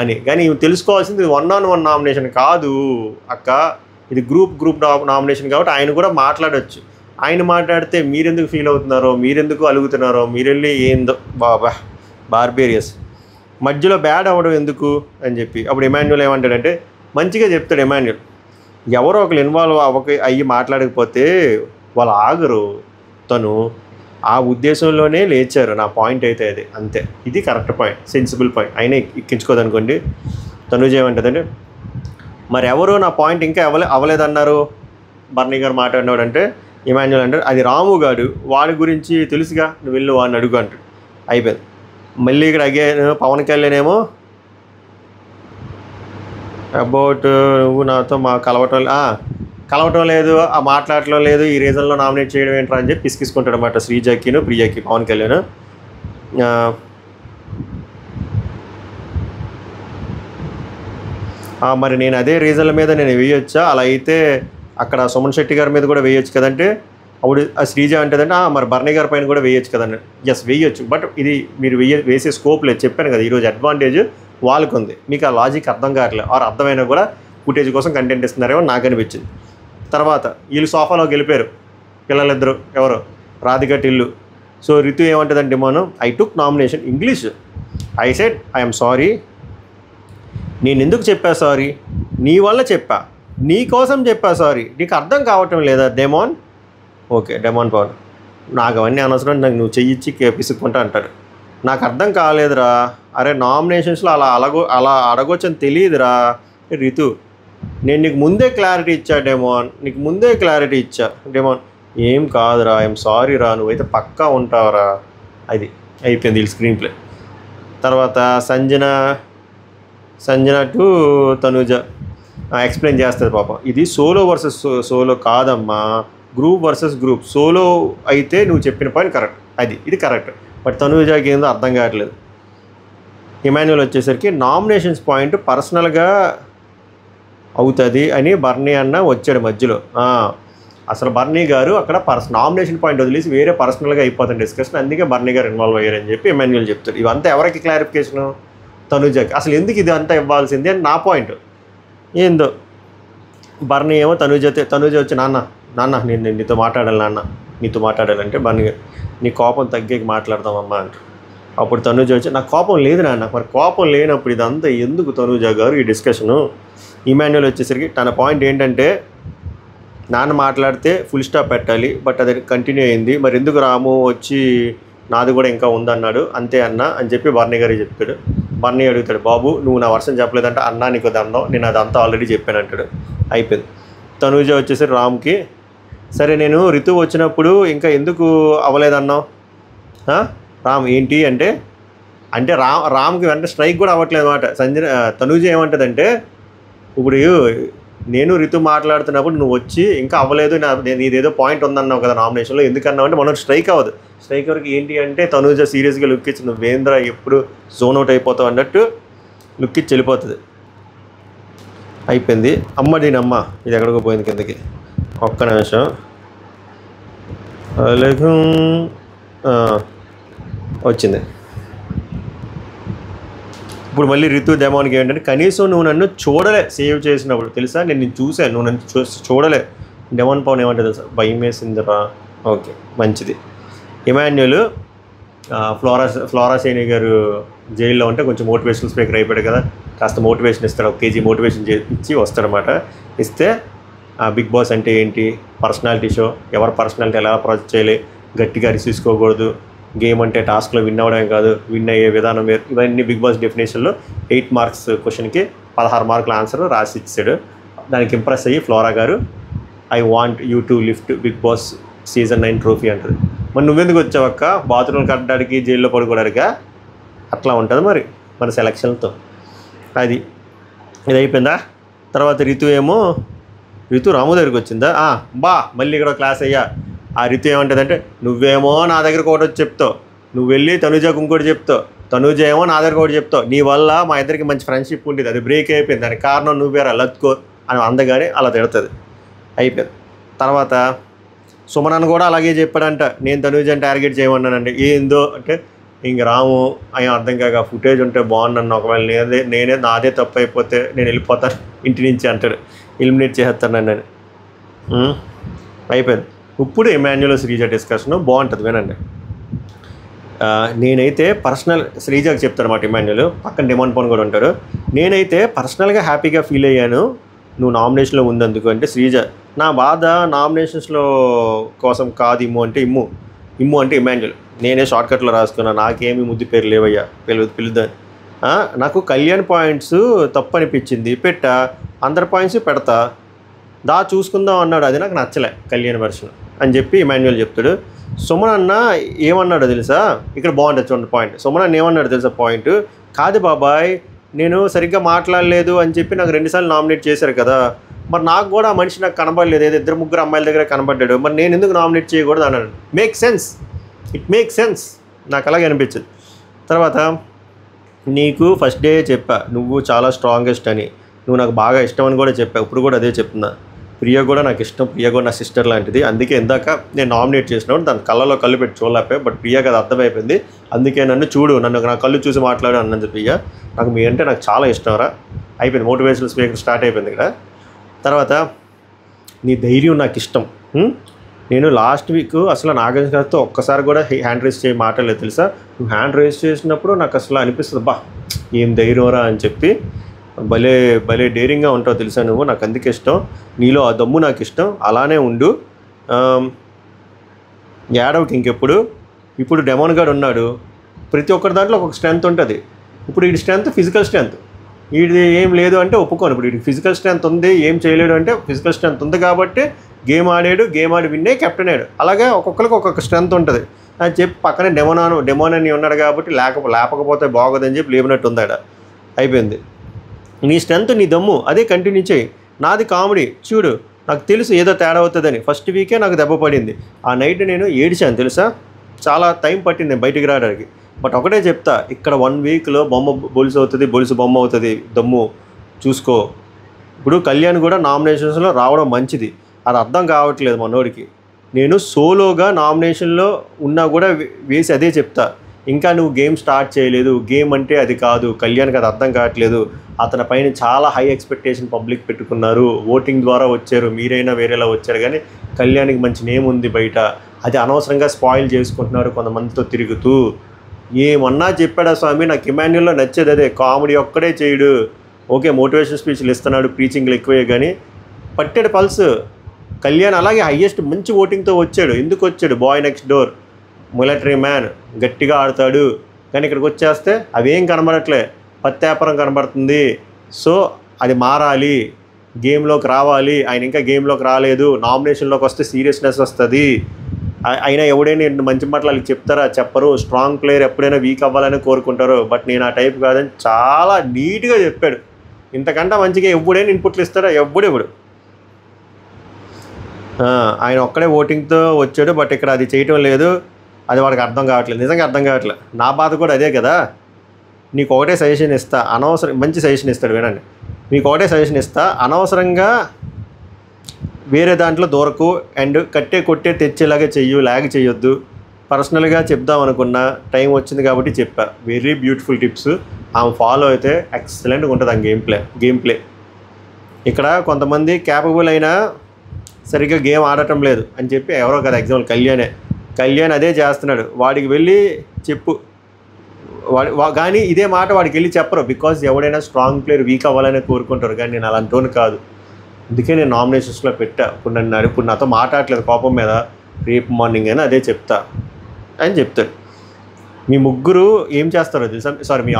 అని. కానీ ఈమె తెలుసుకోవాల్సింది 1-on-1 నామినేషన్ కాదు అక్క, ఇది గ్రూప్ నామినేషన్ కాబట్టి ఆయన కూడా మాట్లాడవచ్చు. ఆయన మాట్లాడితే మీరెందుకు ఫీల్ అవుతున్నారో, మీరెందుకు అలుగుతున్నారో, మీరెళ్ళి ఏందో బార్బేరియస్ మధ్యలో బ్యాడ్ అవ్వడం ఎందుకు అని చెప్పి. అప్పుడు ఎమాన్యుల్ ఏమంటాడంటే మంచిగా చెప్తాడు ఎమాన్యుల్, ఎవరో ఒకరు ఇన్వాల్వ్ అయ్యి మాట్లాడకపోతే వాళ్ళు ఆగరు. తను ఆ ఉద్దేశంలోనే లేచారు. నా పాయింట్ అయితే అది అంతే. ఇది కరెక్ట్ పాయింట్, సెన్సిబుల్ పాయింట్. అయినా ఎక్కించుకోదనుకోండి. తనుజ ఏమంటుందంటే, మరి ఎవరు నా పాయింట్ ఇంకా అవ్వలేదన్నారు బర్నీ గారు మాట్లాడినాడు అంటే, ఇమాన్యుల్ అంటారు అది రాము గారు, వాడి గురించి తెలుసుగా, నువ్వు వెళ్ళు వాడిని అడుగు అంటాడు. అయిపోయింది. మళ్ళీ ఇక్కడ అగైన్ పవన్ కళ్యాణ్ ఏమో అబౌట్ నువ్వు నాతో కలవటం లేదు, ఆ మాట్లాడటం లేదు, ఈ రీజన్లో నామినేట్ చేయడం ఏంట్రా అని చెప్పి పిసికిసుకుంటాడు అనమాట శ్రీజకిను ప్రియకి పవన్ కళ్యాణ్. మరి నేను అదే రీజన్ల మీద నేను వేయొచ్చా, అలా అయితే అక్కడ సుమన్ శెట్టి గారి మీద కూడా వేయొచ్చు కదంటే అప్పుడు ఆ శ్రీజ అంటేదంటే మరి బర్నీ గారి పైన కూడా వేయొచ్చు కదండి. ఎస్ వేయొచ్చు, బట్ ఇది మీరు వేసే స్కోప్ లేదు. చెప్పాను కదా ఈరోజు అడ్వాంటేజ్ వాళ్ళకు ఉంది, మీకు ఆ లాజిక్ అర్థం కావట్లేదు, ఆరు అర్థమైనా కూడా ఫుటేజ్ కోసం కంటెంట్ ఇస్తున్నారేమో నాకు అనిపించింది. తర్వాత వీళ్ళు సోఫాలోకి వెళ్ళిపోయారు పిల్లలిద్దరు, ఎవరు రాధిక టిల్లు. సో రితు ఏమంటుందంటే, మనం I took nomination English, I said I'm sorry. నేను ఎందుకు చెప్పా సారీ, నీ వల్ల చెప్పా, నీ కోసం చెప్పా సారీ, నీకు అర్థం కావటం లేదా డెమాన్? ఓకే డెమాన్ పవన్, నాకు అవన్నీ అనవసరం, నాకు నువ్వు చెయ్యిచ్చి పిసుక్కుంటా అంటాడు. నాకు అర్థం కాలేదురా, అరే నామినేషన్స్లో అలా అడగొచ్చని తెలియదురా రితు, నేను నీకు ముందే క్లారిటీ ఇచ్చా డెమాన్, నీకు ముందే క్లారిటీ ఇచ్చా డెమాన్. ఏం కాదురా, ఐఎమ్ సారీ రా, నువ్వైతే పక్కా ఉంటావురా. అది అయిపోయింది వీళ్ళ స్క్రీన్ ప్లే. తర్వాత సంజన టు తనుజ ఎక్స్ప్లెయిన్ చేస్తుంది పాపం, ఇది సోలో వర్సెస్ సోలో కాదమ్మా, గ్రూప్ వర్సెస్ గ్రూప్. సోలో అయితే నువ్వు చెప్పిన పాయింట్ కరెక్ట్, ఇది కరెక్ట్, బట్ తనుజాకి ఏందో అర్థం కావట్లేదు. ఇమాన్యుల్ వచ్చేసరికి నామినేషన్స్ పాయింట్ పర్సనల్గా అవుతుంది అని బర్నీ అన్న వచ్చాడు మధ్యలో. అసలు బర్నీ గారు అక్కడ నామినేషన్ పాయింట్ వదిలేసి వేరే పర్సనల్గా అయిపోతుంది డిస్కషన్, అందుకే బర్నీ గారు ఇన్వాల్వ్ అయ్యారని చెప్పి ఇమాన్యుల్ చెప్తాడు. ఇవంతా ఎవరికి క్లారిఫికేషను? తనుజాకి. అసలు ఎందుకు ఇది అంతా ఇవ్వాల్సింది అని నా పాయింట్. ఏందో బర్నీ ఏమో తనుజ వచ్చి నాన్న నేను నీతో మాట్లాడాలి, నీతో మాట్లాడాలంటే బర్నీ గారు నీ కోపం తగ్గేకి మాట్లాడదామమ్మా అంట. అప్పుడు తనుజ వచ్చి నాకు కోపం లేదు నాన్న. మరి కోపం లేనప్పుడు ఇదంతా ఎందుకు తనుజ గారు ఈ డిస్కషను? ఇమాన్యుల్ వచ్చేసరికి తన పాయింట్ ఏంటంటే, నాన్న మాట్లాడితే ఫుల్ స్టాప్ పెట్టాలి, బట్ అది కంటిన్యూ అయింది, మరి ఎందుకు రాము వచ్చి నాది కూడా ఇంకా ఉందన్నాడు, అంతే అన్న అని చెప్పి బర్నీ గారికి చెప్తాడు. బర్నీ అడుగుతాడు, బాబు నువ్వు నా వర్షం చెప్పలేదంటే అన్నా నీకు దండం, నేను అదంతా ఆల్రెడీ చెప్పాను అంటాడు. అయిపోయింది. తనుజ వచ్చేసరి రామ్కి, సరే నేను రితు వచ్చినప్పుడు ఇంకా ఎందుకు అవ్వలేదన్నావు రామ్ ఏంటి అంటే రామ్కి వెంటనే స్ట్రైక్ కూడా అవ్వట్లేదు అన్నమాట. తనుజ ఏమంటుందంటే, ఇప్పుడు నేను రితు మాట్లాడుతున్నప్పుడు నువ్వు వచ్చి ఇంకా అవ్వలేదు, నీదేదో పాయింట్ ఉందన్నావు కదా నామినేషన్లో, ఎందుకన్నావు అంటే మనం స్ట్రైక్ అవ్వదు. స్ట్రైక్ వరకు ఏంటి అంటే తనుజ సీరియస్గా లుక్ ఇచ్చి నువ్వేంద్ర ఎప్పుడు జోన్ అవుట్ అయిపోతావు అన్నట్టు లుక్ ఇచ్చి వెళ్ళిపోతుంది. అయిపోయింది. దీనమ్మ ఇది ఎక్కడికో పోయింది కిందకి, ఒక్క నిమిషం. వచ్చింది. ఇప్పుడు మళ్ళీ రితు డెమాన్కి ఏంటంటే, కనీసం నువ్వు నన్ను చూడలే సేవ్ చేసినప్పుడు, తెలుసా నేను చూశాను, నువ్వు నన్ను చూడలే. డెమాన్ పవన్ ఏమంటే తెలుసా, భయం వేసిందిరా. ఓకే మంచిది. ఇమాన్యుల్ ఫ్లోరా సైని గారు జైల్లో ఉంటే కొంచెం మోటివేషనల్ స్పీకర్ అయిపోయాడు కదా, కాస్త మోటివేషన్ ఇస్తాడు, 1 kg మోటివేషన్ ఇచ్చి వస్తాడనమాట. ఇస్తే బిగ్ బాస్ అంటే ఏంటి, పర్సనాలిటీ షో, ఎవరి పర్సనాలిటీ ఎలా ప్రాజెక్ట్ చేయాలి, గట్టిగా తీసుకోకూడదు, గేమ్ అంటే టాస్క్లో విన్ అవ్వడమే కాదు, విన్ అయ్యే విధానం వేరు, ఇవన్నీ బిగ్ బాస్ డెఫినేషన్లో 8 మార్క్స్ క్వశ్చన్కి 16 మార్కుల ఆన్సర్ రాసి ఇచ్చాడు. దానికి ఇంప్రెస్ అయ్యి ఫ్లోరా గారు, I want you to lift Bigg Boss season 9 trophy అంటుంది. మరి నువ్వెందుకు వచ్చావక్క, బాత్రూమ్లు కట్టడానికి జైల్లో పడుకోవడానికా? అట్లా ఉంటుంది మరి మన సెలక్షన్తో. ఇది అయిపోయిందా. తర్వాత రితు రాము దగ్గరికి వచ్చిందా, మళ్ళీ ఇక్కడ క్లాస్ అయ్యా. ఆ రితు ఏమంటుందంటే, నువ్వేమో నా దగ్గరకు ఒకటి వచ్చి చెప్తావు, నువ్వు వెళ్ళి తనుజకు ఇంకోటి చెప్తావు, తనుజ ఏమో నా దగ్గర ఒకటి చెప్తావు, నీ వల్ల మా ఇద్దరికి మంచి ఫ్రెండ్షిప్ ఉండేది, అది బ్రేక్ అయిపోయింది, దానికి కారణం నువ్వేరా లత్కో అని అందగానే అలా తిడుతుంది. అయిపోయింది. తర్వాత సుమనన్ కూడా అలాగే చెప్పాడంట, నేను తనుజని టార్గెట్ చేయమన్నానండి. ఏందో అంటే ఇంక రాము ఆయన అర్థం కాక ఫుటేజ్ ఉంటే బాగున్నాను, ఒకవేళ నేనే నాదే తప్పు అయిపోతే నేను వెళ్ళిపోతాను ఇంటి నుంచి అంటాడు, ఎలిమినేట్ చేసేస్తాను నేను. అయిపోయింది. ఇప్పుడు ఇమాన్యుల్ శ్రీజ డిస్కషన్ బాగుంటుంది, వినండి. నేనైతే పర్సనల్ శ్రీజకి చెప్తాను అన్నమాట ఇమాన్యుల్, పక్కన డిమాండ్ పవన్ కూడా ఉంటారు. నేనైతే పర్సనల్గా హ్యాపీగా ఫీల్ అయ్యాను నువ్వు నామినేషన్లో ఉందందుకు అంటే శ్రీజ నా బాధ నామినేషన్స్లో కోసం కాదు ఇమ్ము అంటే ఇమాన్యుల్ నేనే షార్ట్కట్లో రాసుకున్నా నాకేమి ముద్దు పేరు లేవయ్యా పిలుద్దాం నాకు కళ్యాణ్ పాయింట్స్ తప్పు అనిపించింది అందరి పాయింట్స్ పెడతా చూసుకుందాం అన్నాడు అది నాకు నచ్చలే కళ్యాణ్ వర్షన్ అని చెప్పి ఇమాన్యుల్ చెప్తాడు. సుమన్ అన్న ఏమన్నాడో తెలుసా ఇక్కడ బాగుంటుంది చూడండి పాయింట్. సుమన్ అన్న ఏమన్నాడు తెలుసా పాయింట్ కాదు బాబాయ్ నేను సరిగ్గా మాట్లాడలేదు అని చెప్పి నాకు 2 సార్లు నామినేట్ చేశారు కదా మరి నాకు కూడా ఆ మనిషి నాకు కనబడలేదు ఏదో 2-3 అమ్మాయిల దగ్గర కనబడ్డాడు మరి నేను ఎందుకు నామినేట్ చేయకూడదు అన్నాడు. ఇట్ మేక్ సెన్స్ నాకు అలాగే అనిపించింది. తర్వాత నీకు ఫస్ట్ డే చెప్పా నువ్వు చాలా స్ట్రాంగెస్ట్ అని నువ్వు నాకు బాగా ఇష్టం అని కూడా చెప్పా ఇప్పుడు కూడా అదే చెప్తున్నా. ప్రియ కూడా నాకు ఇష్టం ప్రియ కూడా నా సిస్టర్ లాంటిది అందుకే ఇందాక నేను నామినేట్ చేసినప్పుడు దాని కళ్ళలో కళ్ళు పెట్టి చూడలేకపోయా బట్ ప్రియకి అది అర్థమైపోయింది అందుకే నన్ను నా కళ్ళు చూసి మాట్లాడు అన్నది ప్రియ నాకు మీ అంటే నాకు చాలా ఇష్టం రా అయిపోయింది మోటివేషనల్ స్పీకర్ స్టార్ట్ అయిపోయింది ఇక్కడ. తర్వాత నీ ధైర్యం నాకు ఇష్టం. నేను లాస్ట్ వీక్ అసలు నాగేష్ గారితో ఒక్కసారి కూడా హ్యాండ్ రైజ్ చేయ మాట్లాడలేదు తెలుసా నువ్వు హ్యాండ్ రైజ్ చేసినప్పుడు నాకు అసలు అనిపిస్తుంది బా ఏం ధైర్యం రా అని చెప్పి భలే డేరింగ్గా ఉంటావు తెలుసా నువ్వు నాకు అందుకే ఇష్టం నీలో ఆ దమ్ము నాకు ఇష్టం అలానే ఉండు యాడవ్కి ఇంకెప్పుడు ఇప్పుడు డెమోన్ గారు ఉన్నాడు ప్రతి ఒక్కరి దాంట్లో ఒక్కొక్క స్ట్రెంత్ ఉంటుంది. ఇప్పుడు వీడి స్ట్రెంత్ ఫిజికల్ స్ట్రెంత్ వీడిది ఏం లేదు అంటే ఒప్పుకోను ఇప్పుడు వీడికి ఫిజికల్ స్ట్రెంత్ ఉంది ఏం చేయలేడు అంటే ఫిజికల్ స్ట్రెంత్ ఉంది కాబట్టి గేమ్ ఆడి విన్నే కెప్టెన్ అయ్యాడు. అలాగే ఒక్కొక్కరికి ఒక్కొక్క స్ట్రెంత్ ఉంటుంది అని చెప్పి పక్కనే డెమోన్ అని ఉన్నాడు కాబట్టి లేపకపోతే బాగోదని చెప్పి లేపినట్టు ఉందాడ అయిపోయింది. నీ స్ట్రెంత్ నీ దమ్ము అదే కంటిన్యూ చేయి నాది కామెడీ చూడు నాకు తెలుసు ఏదో తేడా అవుతుందని ఫస్ట్ వీకే నాకు దెబ్బ పడింది ఆ నైట్ నేను ఏడిచాను తెలుసా చాలా టైం పట్టింది బయటికి రావడానికి బట్ ఒకటే చెప్తా ఇక్కడ 1 వీక్లో బొలుసు అవుతుంది బొమ్మ అవుతుంది దమ్ము చూసుకో. ఇప్పుడు కళ్యాణ్ కూడా నామినేషన్స్లో రావడం మంచిది అది అర్థం కావట్లేదు మనోడికి నేను సోలోగా నామినేషన్లో ఉన్నా కూడా వేసి అదే చెప్తా ఇంకా నువ్వు గేమ్ స్టార్ట్ చేయలేదు గేమ్ అంటే అది కాదు కళ్యాణ్కి అది అర్థం కావట్లేదు అతని పైన చాలా హై ఎక్స్పెక్టేషన్ పబ్లిక్ పెట్టుకున్నారు ఓటింగ్ ద్వారా వచ్చారు మీరైనా వేరేలా వచ్చారు కానీ కళ్యాణ్కి మంచి నేమ్ ఉంది బయట అది అనవసరంగా స్పాయిల్ చేసుకుంటున్నారు కొంతమందితో తిరుగుతూ ఏమన్నా చెప్పాడా స్వామి నాకు ఇమాన్యుల్లో నచ్చేది అదే కామెడీ ఒక్కడే చేయడు ఓకే మోటివేషన్ స్పీచ్లు ఇస్తున్నాడు ప్రీచింగ్లు ఎక్కువే కానీ పట్టాడు పల్స్ కళ్యాణ్ అలాగే హయ్యెస్ట్ మంచి ఓటింగ్తో వచ్చాడు ఎందుకు వచ్చాడు boy next door military man గట్టిగా ఆడతాడు కానీ ఇక్కడికి వచ్చేస్తే అవేం కనబడట్లే పత్యాపరం కనబడుతుంది. సో అది మారాలి గేమ్లోకి రావాలి ఆయన ఇంకా గేమ్లోకి రాలేదు నామినేషన్లోకి వస్తే సీరియస్నెస్ వస్తుంది అయినా ఎవడైనా మంచి మాటలు వాళ్ళకి చెప్తారా చెప్పరు స్ట్రాంగ్ ప్లేయర్ ఎప్పుడైనా వీక్ అవ్వాలని కోరుకుంటారు బట్ నేను ఆ టైప్ కాదని చాలా నీట్గా చెప్పాడు ఇంతకంటే మంచిగా ఎప్పుడైనా ఇన్పుట్లు ఇస్తారా ఎవడు ఆయన ఒక్కడే ఓటింగ్తో వచ్చాడు బట్ ఇక్కడ అది చేయటం లేదు అది వాడికి అర్థం కావట్లేదు నిజంగా అర్థం కావట్లేదు నా బాధ కూడా అదే కదా నీకు ఒకటే సజెషన్ ఇస్తా అనవసరం మంచి సజెషన్ ఇస్తాడు వినండి మీకు ఒకటే సజెషన్ ఇస్తా అనవసరంగా వేరే దాంట్లో దొరకు అండ్ కొట్టే తెచ్చేలాగా లాగ్ చేయొద్దు పర్సనల్గా చెప్దాం అనుకున్నా టైం వచ్చింది కాబట్టి చెప్పా వెరీ బ్యూటిఫుల్ టిప్స్ ఆమె ఫాలో అయితే ఎక్సలెంట్గా ఉంటుంది ఆ గేమ్ ప్లే ఇక్కడ కొంతమంది క్యాపబుల్ అయినా సరిగ్గా గేమ్ ఆడటం లేదు అని చెప్పి ఎవరో కదా ఎగ్జాంపుల్ కళ్యాణ్ అదే చేస్తున్నాడు వాడికి వెళ్ళి చెప్పు కానీ ఇదే మాట వాడికి వెళ్ళి చెప్పరు బికాజ్ ఎవడైనా స్ట్రాంగ్ ప్లేయర్ వీక్ అవ్వాలని కోరుకుంటారు కానీ నేను అలాంటి కాదు అందుకే నేను నామినేషన్స్లో పెట్టా ఇప్పుడు నాతో మాట్లాడలేదు కోపం మీద రేపు మార్నింగ్ అయినా అదే చెప్తా అని చెప్తాడు. మీ ముగ్గురు ఏం చేస్తారో తెలుసా సారీ మీ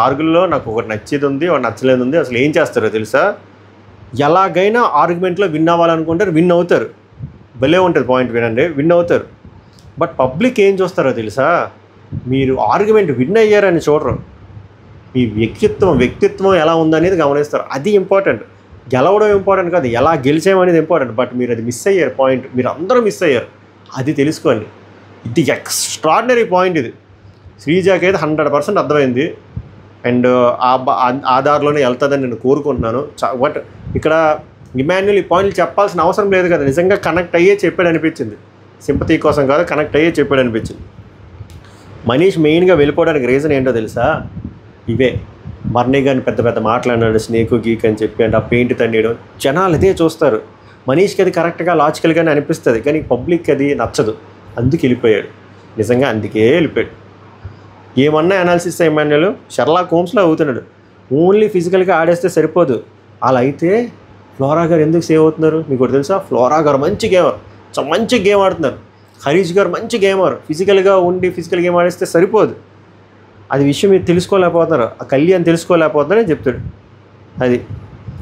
ఆరుగురిలో నాకు ఒకటి నచ్చేది ఉంది ఒకటి నచ్చలేదు ఉంది అసలు ఏం చేస్తారో తెలుసా ఎలాగైనా ఆర్గ్యుమెంట్లో విన్ అవ్వాలనుకుంటారు విన్ అవుతారు భలే ఉంటుంది పాయింట్ వినండి విన్ అవుతారు బట్ పబ్లిక్ ఏం చూస్తారో తెలుసా మీరు ఆర్గ్యుమెంట్ విన్ అయ్యారని చూడరు మీ వ్యక్తిత్వం ఎలా ఉందనేది గమనిస్తారు అది ఇంపార్టెంట్ గెలవడం ఇంపార్టెంట్ కాదు ఎలా గెలిచామనేది ఇంపార్టెంట్ బట్ మీరు అది మిస్ అయ్యారు పాయింట్ మీరు అందరూ మిస్ అయ్యారు అది తెలుసుకోండి ఇది ఎక్స్ట్రాడినరీ పాయింట్ ఇది శ్రీజాకి అయితే 100% అర్థమైంది అండ్ ఆ దారిలోనే వెళ్తుందని నేను కోరుకుంటున్నాను బట్ ఇక్కడ ఇమాన్యుల్ ఈ పాయింట్లు చెప్పాల్సిన అవసరం లేదు కదా నిజంగా కనెక్ట్ అయ్యే చెప్పాడు అనిపించింది సింపతి కోసం కాదు కనెక్ట్ అయ్యే చెప్పాడు అనిపించింది. మనీష్ మెయిన్గా వెళ్ళిపోవడానికి రీజన్ ఏంటో తెలుసా ఇవే బర్నీ గారిని పెద్ద మాట్లాడినాడు స్నేక్ గీక్ అని చెప్పి అంటే ఆ పెయింట్ తన్నీయడం జనాలు ఇదే చూస్తారు మనీష్కి అది కరెక్ట్గా లాజికల్గానే అనిపిస్తుంది కానీ పబ్లిక్ అది నచ్చదు అందుకు వెళ్ళిపోయాడు నిజంగా అందుకే వెళ్ళిపోయాడు. ఏమన్నా అనాలిసిస్ ఇమాన్యుల్ షెర్లాక్ హోమ్స్లో అవుతున్నాడు ఓన్లీ ఫిజికల్గా ఆడేస్తే సరిపోదు అలా అయితే ఫ్లోరా గారు ఎందుకు సేవ్ అవుతున్నారు మీకు ఒకటి తెలుసా? ఫ్లోరా గారు మంచి గేమర్, మంచి గేమ్ ఆడుతున్నారు. హరీష్ గారు మంచి గేమర్, ఫిజికల్గా ఉండి ఫిజికల్ గేమ్ ఆడిస్తే సరిపోదు. అది విషయం మీరు తెలుసుకోలేకపోతున్నారు, ఆ కళ్యాణ్ తెలుసుకోలేకపోతున్నారని చెప్తాడు. అది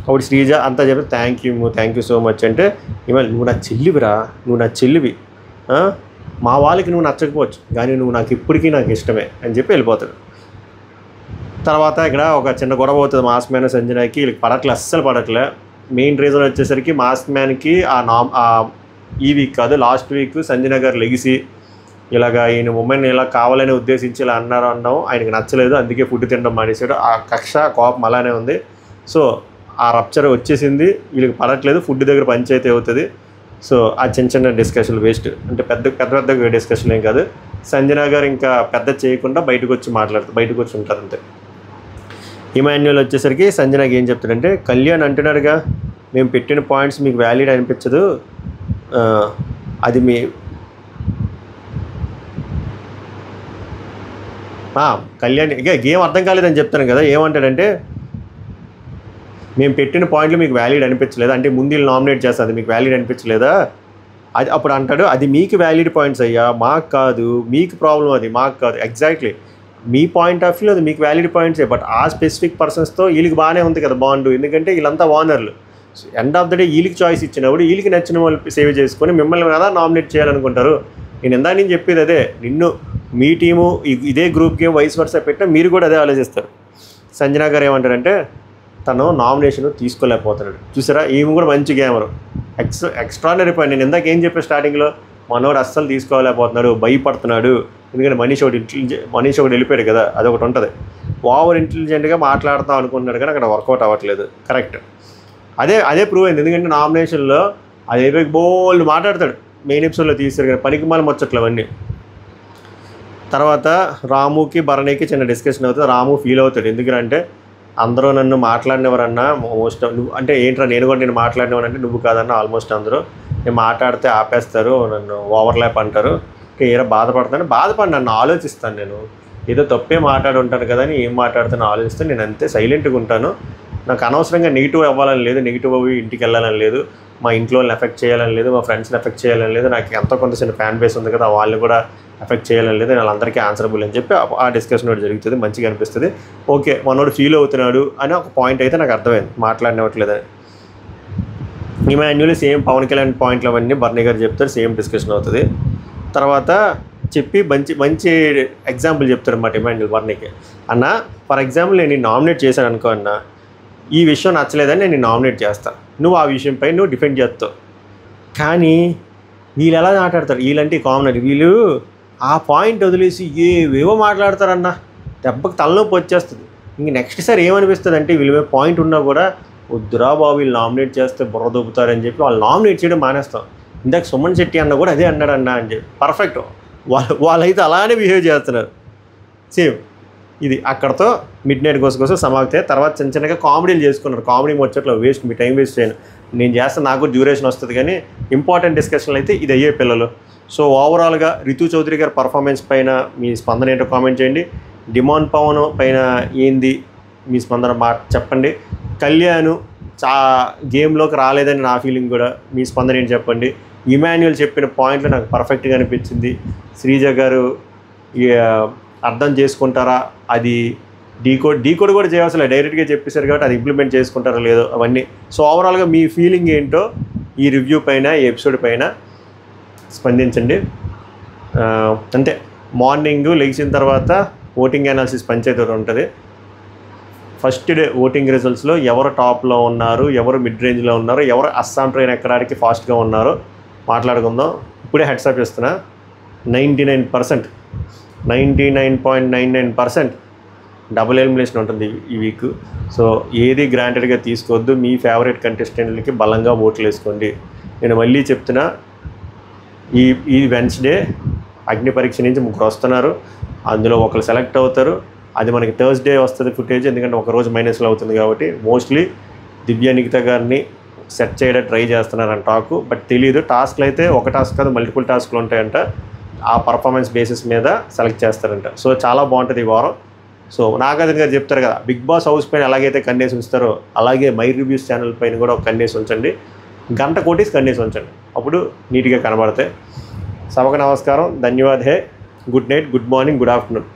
ఒకటి శ్రీజ అంతా చెప్పి థ్యాంక్ యూ సో మచ్ అంటే, ఇవాళ నువ్వు నా చెల్లివిరా, నువ్వు నా చెల్లివి, మా వాళ్ళకి నువ్వు నచ్చకపోవచ్చు కానీ నువ్వు నాకు ఇప్పటికీ నాకు ఇష్టమే అని చెప్పి వెళ్ళిపోతాడు. తర్వాత ఇక్కడ ఒక చిన్న గొడవ అవుతుంది మాస్ మ్యాన్ సంజనాకి, వీళ్ళకి పడట్లే, అస్సలు పడట్లే. మెయిన్ రీజన్ వచ్చేసరికి మాస్ మ్యాన్కి ఈ వీక్ కాదు లాస్ట్ వీక్ సంజన గారు లెగిసి ఇలాగ ఈయన ఉమెన్ ఇలా కావాలని ఉద్దేశించి ఇలా అనడం ఆయనకి నచ్చలేదు, అందుకే ఫుడ్ తినడం మానేశాడు. ఆ కక్ష కోపం అలానే ఉంది. సో ఆ రప్చర్ వచ్చేసింది, వీళ్ళకి పడట్లేదు, ఫుడ్ దగ్గర పంచాయతీ అవుతుంది. సో ఆ చిన్న డిస్కషన్లు వేస్ట్, అంటే పెద్ద డిస్కషన్ ఏం కాదు. సంజన గారు ఇంకా పెద్ద చేయకుండా బయటకు వచ్చి ఉంటారు అంతే. ఇమాన్యుయల్ వచ్చేసరికి సంజనకి ఏం చెప్తాడంటే, కళ్యాణ్ అంటున్నాడుగా మేము పెట్టిన పాయింట్స్ మీకు వ్యాలిడ్ అనిపించదు, అది మీ కళ్యాణ్ ఇక గేమ్ అర్థం కాలేదని చెప్తాను కదా. ఏమంటాడంటే, మేము పెట్టిన పాయింట్లు మీకు వ్యాలిడ్ అనిపించలేదా, అంటే ముందు నామినేట్ చేస్తుంది మీకు వ్యాలిడ్ అనిపించలేదా, అది అప్పుడు అంటాడు అది మీకు వ్యాలిడ్ పాయింట్స్ అయ్యా, మాకు కాదు, మీకు ప్రాబ్లం అది, మాకు కాదు. Exactly me point of view అది మీకు వ్యాలిడ్ పాయింట్సే, బట్ ఆ స్పెసిఫిక్ పర్సన్స్తో వీళ్ళకి బాగానే ఉంది కదా బాండ్, ఎందుకంటే వీళ్ళంతా ఓనర్లు. ఎండ్ ఆఫ్ ద డే వీళ్ళకి చాయిస్ ఇచ్చినప్పుడు వీళ్ళకి నచ్చిన వాళ్ళు సేవ్ చేసుకొని మిమ్మల్ని కదా నామినేట్ చేయాలనుకుంటారు. నేను ఇందా నేను చెప్పేది అదే, మీ టీము ఇదే గ్రూప్ గేమ్ వైస్ వర్సా పెట్టినా మీరు కూడా అదే ఆలోచిస్తారు. సంజన గారు ఏమంటారంటే, తను నామినేషన్ తీసుకోలేకపోతున్నాడు. చూసారా, ఈమె కూడా మంచి గేమరు, ఎక్స్ట్రానరీ పాయింట్. నేను ఇందాక ఏం చెప్పాను స్టార్టింగ్లో, మనోడు అస్సలు తీసుకోలేకపోతున్నాడు, భయపడుతున్నాడు, ఎందుకంటే మనీష్ ఒకటి వెళ్ళిపోయాడు కదా, అదొకటి ఉంటుంది. ఓవర్ ఇంటెలిజెంట్గా మాట్లాడతాం అనుకుంటున్నాడు కానీ అక్కడ వర్కౌట్ అవ్వట్లేదు. కరెక్ట్, అదే ప్రూవ్ అయింది. ఎందుకంటే నామినేషన్లో అది అయిపోయి బోల్డ్ మాట్లాడతాడు, మెయిన్ ఎపిసోడ్లో తీస్తారు కానీ పనికి మనం వచ్చట్లు అవన్నీ. తర్వాత రాముకి భరణికి చిన్న డిస్కషన్ అవుతుంది. రాము ఫీల్ అవుతాడు, ఎందుకంటే అందరూ నన్ను మాట్లాడినవరన్నా మోస్ట్ నువ్వు అంటే ఏంట్రా నేను కూడా నేను మాట్లాడినవారంటే నువ్వు కాదన్నా ఆల్మోస్ట్ అందరూ నేను మాట్లాడితే ఆపేస్తారు, నన్ను ఓవర్లాప్ అంటారు, ఏదో బాధపడి నన్ను ఆలోచిస్తాను, నేను ఏదో తప్పే మాట్లాడి ఉంటాను కదా అని ఏం మాట్లాడుతాను ఆలోచిస్తాను, నేను అంతే సైలెంట్గా ఉంటాను, నాకు అనవసరంగా నెగిటివ్ అవ్వాలని లేదు, నెగిటివ్ అవి ఇంటికి వెళ్ళాలని లేదు, మా ఇంట్లో వాళ్ళని ఎఫెక్ట్ చేయాలని లేదు, మా ఫ్రెండ్స్ని ఎఫెక్ట్ చేయాలని లేదు, నాకు ఎంతో కొంత చిన్న ఫ్యాన్ బేస్ ఉంది కదా వాళ్ళని కూడా ఎఫెక్ట్ చేయాలని లేదు, నేను వాళ్ళందరికీ ఆన్సరబుల్ అని చెప్పి ఆ డిస్కషన్ ఒకటి జరుగుతుంది, మంచిగా అనిపిస్తుంది. ఓకే మనోడు ఫీల్ అవుతున్నాడు అని ఒక పాయింట్ అయితే నాకు అర్థమైంది, మాట్లాడినట్లేదని. ఇమాన్యుయల్ సేమ్ పవన్ కళ్యాణ్ పాయింట్లు అవన్నీ బర్నీ గారు చెప్తారు, సేమ్ డిస్కషన్ అవుతుంది. తర్వాత చెప్పి మంచి ఎగ్జాంపుల్ చెప్తారు అన్నమాట ఇమాన్యుయల్ బర్నీకి. అన్న ఫర్ ఎగ్జాంపుల్ నేను నామినేట్ చేశాను అనుకో అన్న, ఈ విషయం నచ్చలేదని నేను నామినేట్ చేస్తాను, నువ్వు ఆ విషయంపై నువ్వు డిఫెండ్ చేస్తావు, కానీ వీళ్ళు ఎలా మాట్లాడతారు, వీళ్ళంటే కామనర్, వీళ్ళు ఆ పాయింట్ వదిలేసి ఏవేవో మాట్లాడతారన్న, దెబ్బకి తలనొప్పి వచ్చేస్తుంది. ఇంక నెక్స్ట్ సారి ఏమనిపిస్తుంది అంటే వీళ్ళ పాయింట్ ఉన్నా కూడా వద్దురా బాబు వీళ్ళు నామినేట్ చేస్తే బుర్ర దొబ్బుతారని చెప్పి వాళ్ళు నామినేట్ చేయడం మానేస్తాం. ఇందాక సుమన్ శెట్టి అన్న కూడా అదే అన్నాడన్నా అని చెప్పి పర్ఫెక్ట్, వాళ్ళైతే అలానే బిహేవ్ చేస్తున్నారు సేమ్. ఇది అక్కడతో మిడ్ నైట్ కోసం సమాప్తే. తర్వాత చిన్నగా కామెడీలు చేసుకున్నారు, కామెడీ వచ్చేట్లో వేస్ట్, మీ టైం వేస్ట్ చేయను, నేను చేస్తే నాకు డ్యూరేషన్ వస్తుంది కానీ ఇంపార్టెంట్ డిస్కషన్లు అయితే ఇది అయ్యే పిల్లలు. సో ఓవరాల్గా రితు చౌదరి గారి పర్ఫార్మెన్స్ పైన మీ స్పందన ఏంటో కామెంట్ చేయండి. డిమాండ్ పవన్ పైన ఏంది మీ స్పందన చెప్పండి. కళ్యాణ్ గేమ్లోకి రాలేదని నా ఫీలింగ్ కూడా, మీ స్పందన ఏంటి చెప్పండి. ఇమాన్యుయల్ చెప్పిన పాయింట్లు నాకు పర్ఫెక్ట్గా అనిపించింది. శ్రీజ గారు అర్థం చేసుకుంటారా, అది డీకోడ్ కూడా చేయాల్సిన డైరెక్ట్గా చెప్పేశారు కాబట్టి అది ఇంప్లిమెంట్ చేసుకుంటారో లేదో అవన్నీ. సో ఓవరాల్గా మీ ఫీలింగ్ ఏంటో ఈ రివ్యూ పైన ఈ ఎపిసోడ్ పైన స్పందించండి. అంతే, మార్నింగ్ లెగిసిన తర్వాత ఓటింగ్ అనాలిసిస్ పంచాయతీ ఉంటుంది. ఫస్ట్ డే ఓటింగ్ రిజల్ట్స్లో ఎవరు టాప్లో ఉన్నారు, ఎవరు మిడ్ రేంజ్లో ఉన్నారు, ఎవరు అస్సాం ట్రైన్ ఎక్కడానికి ఫాస్ట్గా ఉన్నారో మాట్లాడుకుందాం. ఇప్పుడే హెడ్సప్ ఇస్తున్నా, 99.99% డబుల్ ఎలిమినేషన్ ఉంటుంది ఈ వీక్. సో ఏది గ్రాంటెడ్గా తీసుకోవద్దు, మీ ఫేవరెట్ కంటెస్టెంట్లకి బలంగా ఓట్లు వేసుకోండి. నేను మళ్ళీ చెప్తున్నా, ఈ వెన్స్డే అగ్ని పరీక్ష నుంచి 3 వస్తున్నారు, అందులో ఒకరు సెలెక్ట్ అవుతారు. అది మనకి థర్స్డే వస్తుంది ఫుటేజ్, ఎందుకంటే ఒకరోజు మైనస్లో అవుతుంది కాబట్టి. మోస్ట్లీ దివ్య నిఖిత గారిని సెట్ చేయడం ట్రై చేస్తున్నారని టాకు, బట్ తెలియదు. టాస్క్లు అయితే ఒక టాస్క్ కాదు మల్టిపుల్ టాస్క్లు ఉంటాయంట, ఆ పర్ఫార్మెన్స్ బేసిస్ మీద సెలెక్ట్ చేస్తారంట. సో చాలా బాగుంటుంది ఈ వారం. సో నాగార్జున గారు చెప్తారు కదా, బిగ్ బాస్ హౌస్ పైన ఎలాగైతే కన్నేసి ఉంచుతారో అలాగే మై రివ్యూస్ ఛానల్ పైన కూడా ఒక కన్నేసి ఉంచండి, గంట కొట్టేసి కన్నేసి ఉంచండి, అప్పుడు నీట్గా కనబడతాయి. సభకు నమస్కారం, ధన్యవాద్ hey, good night, good morning, good afternoon.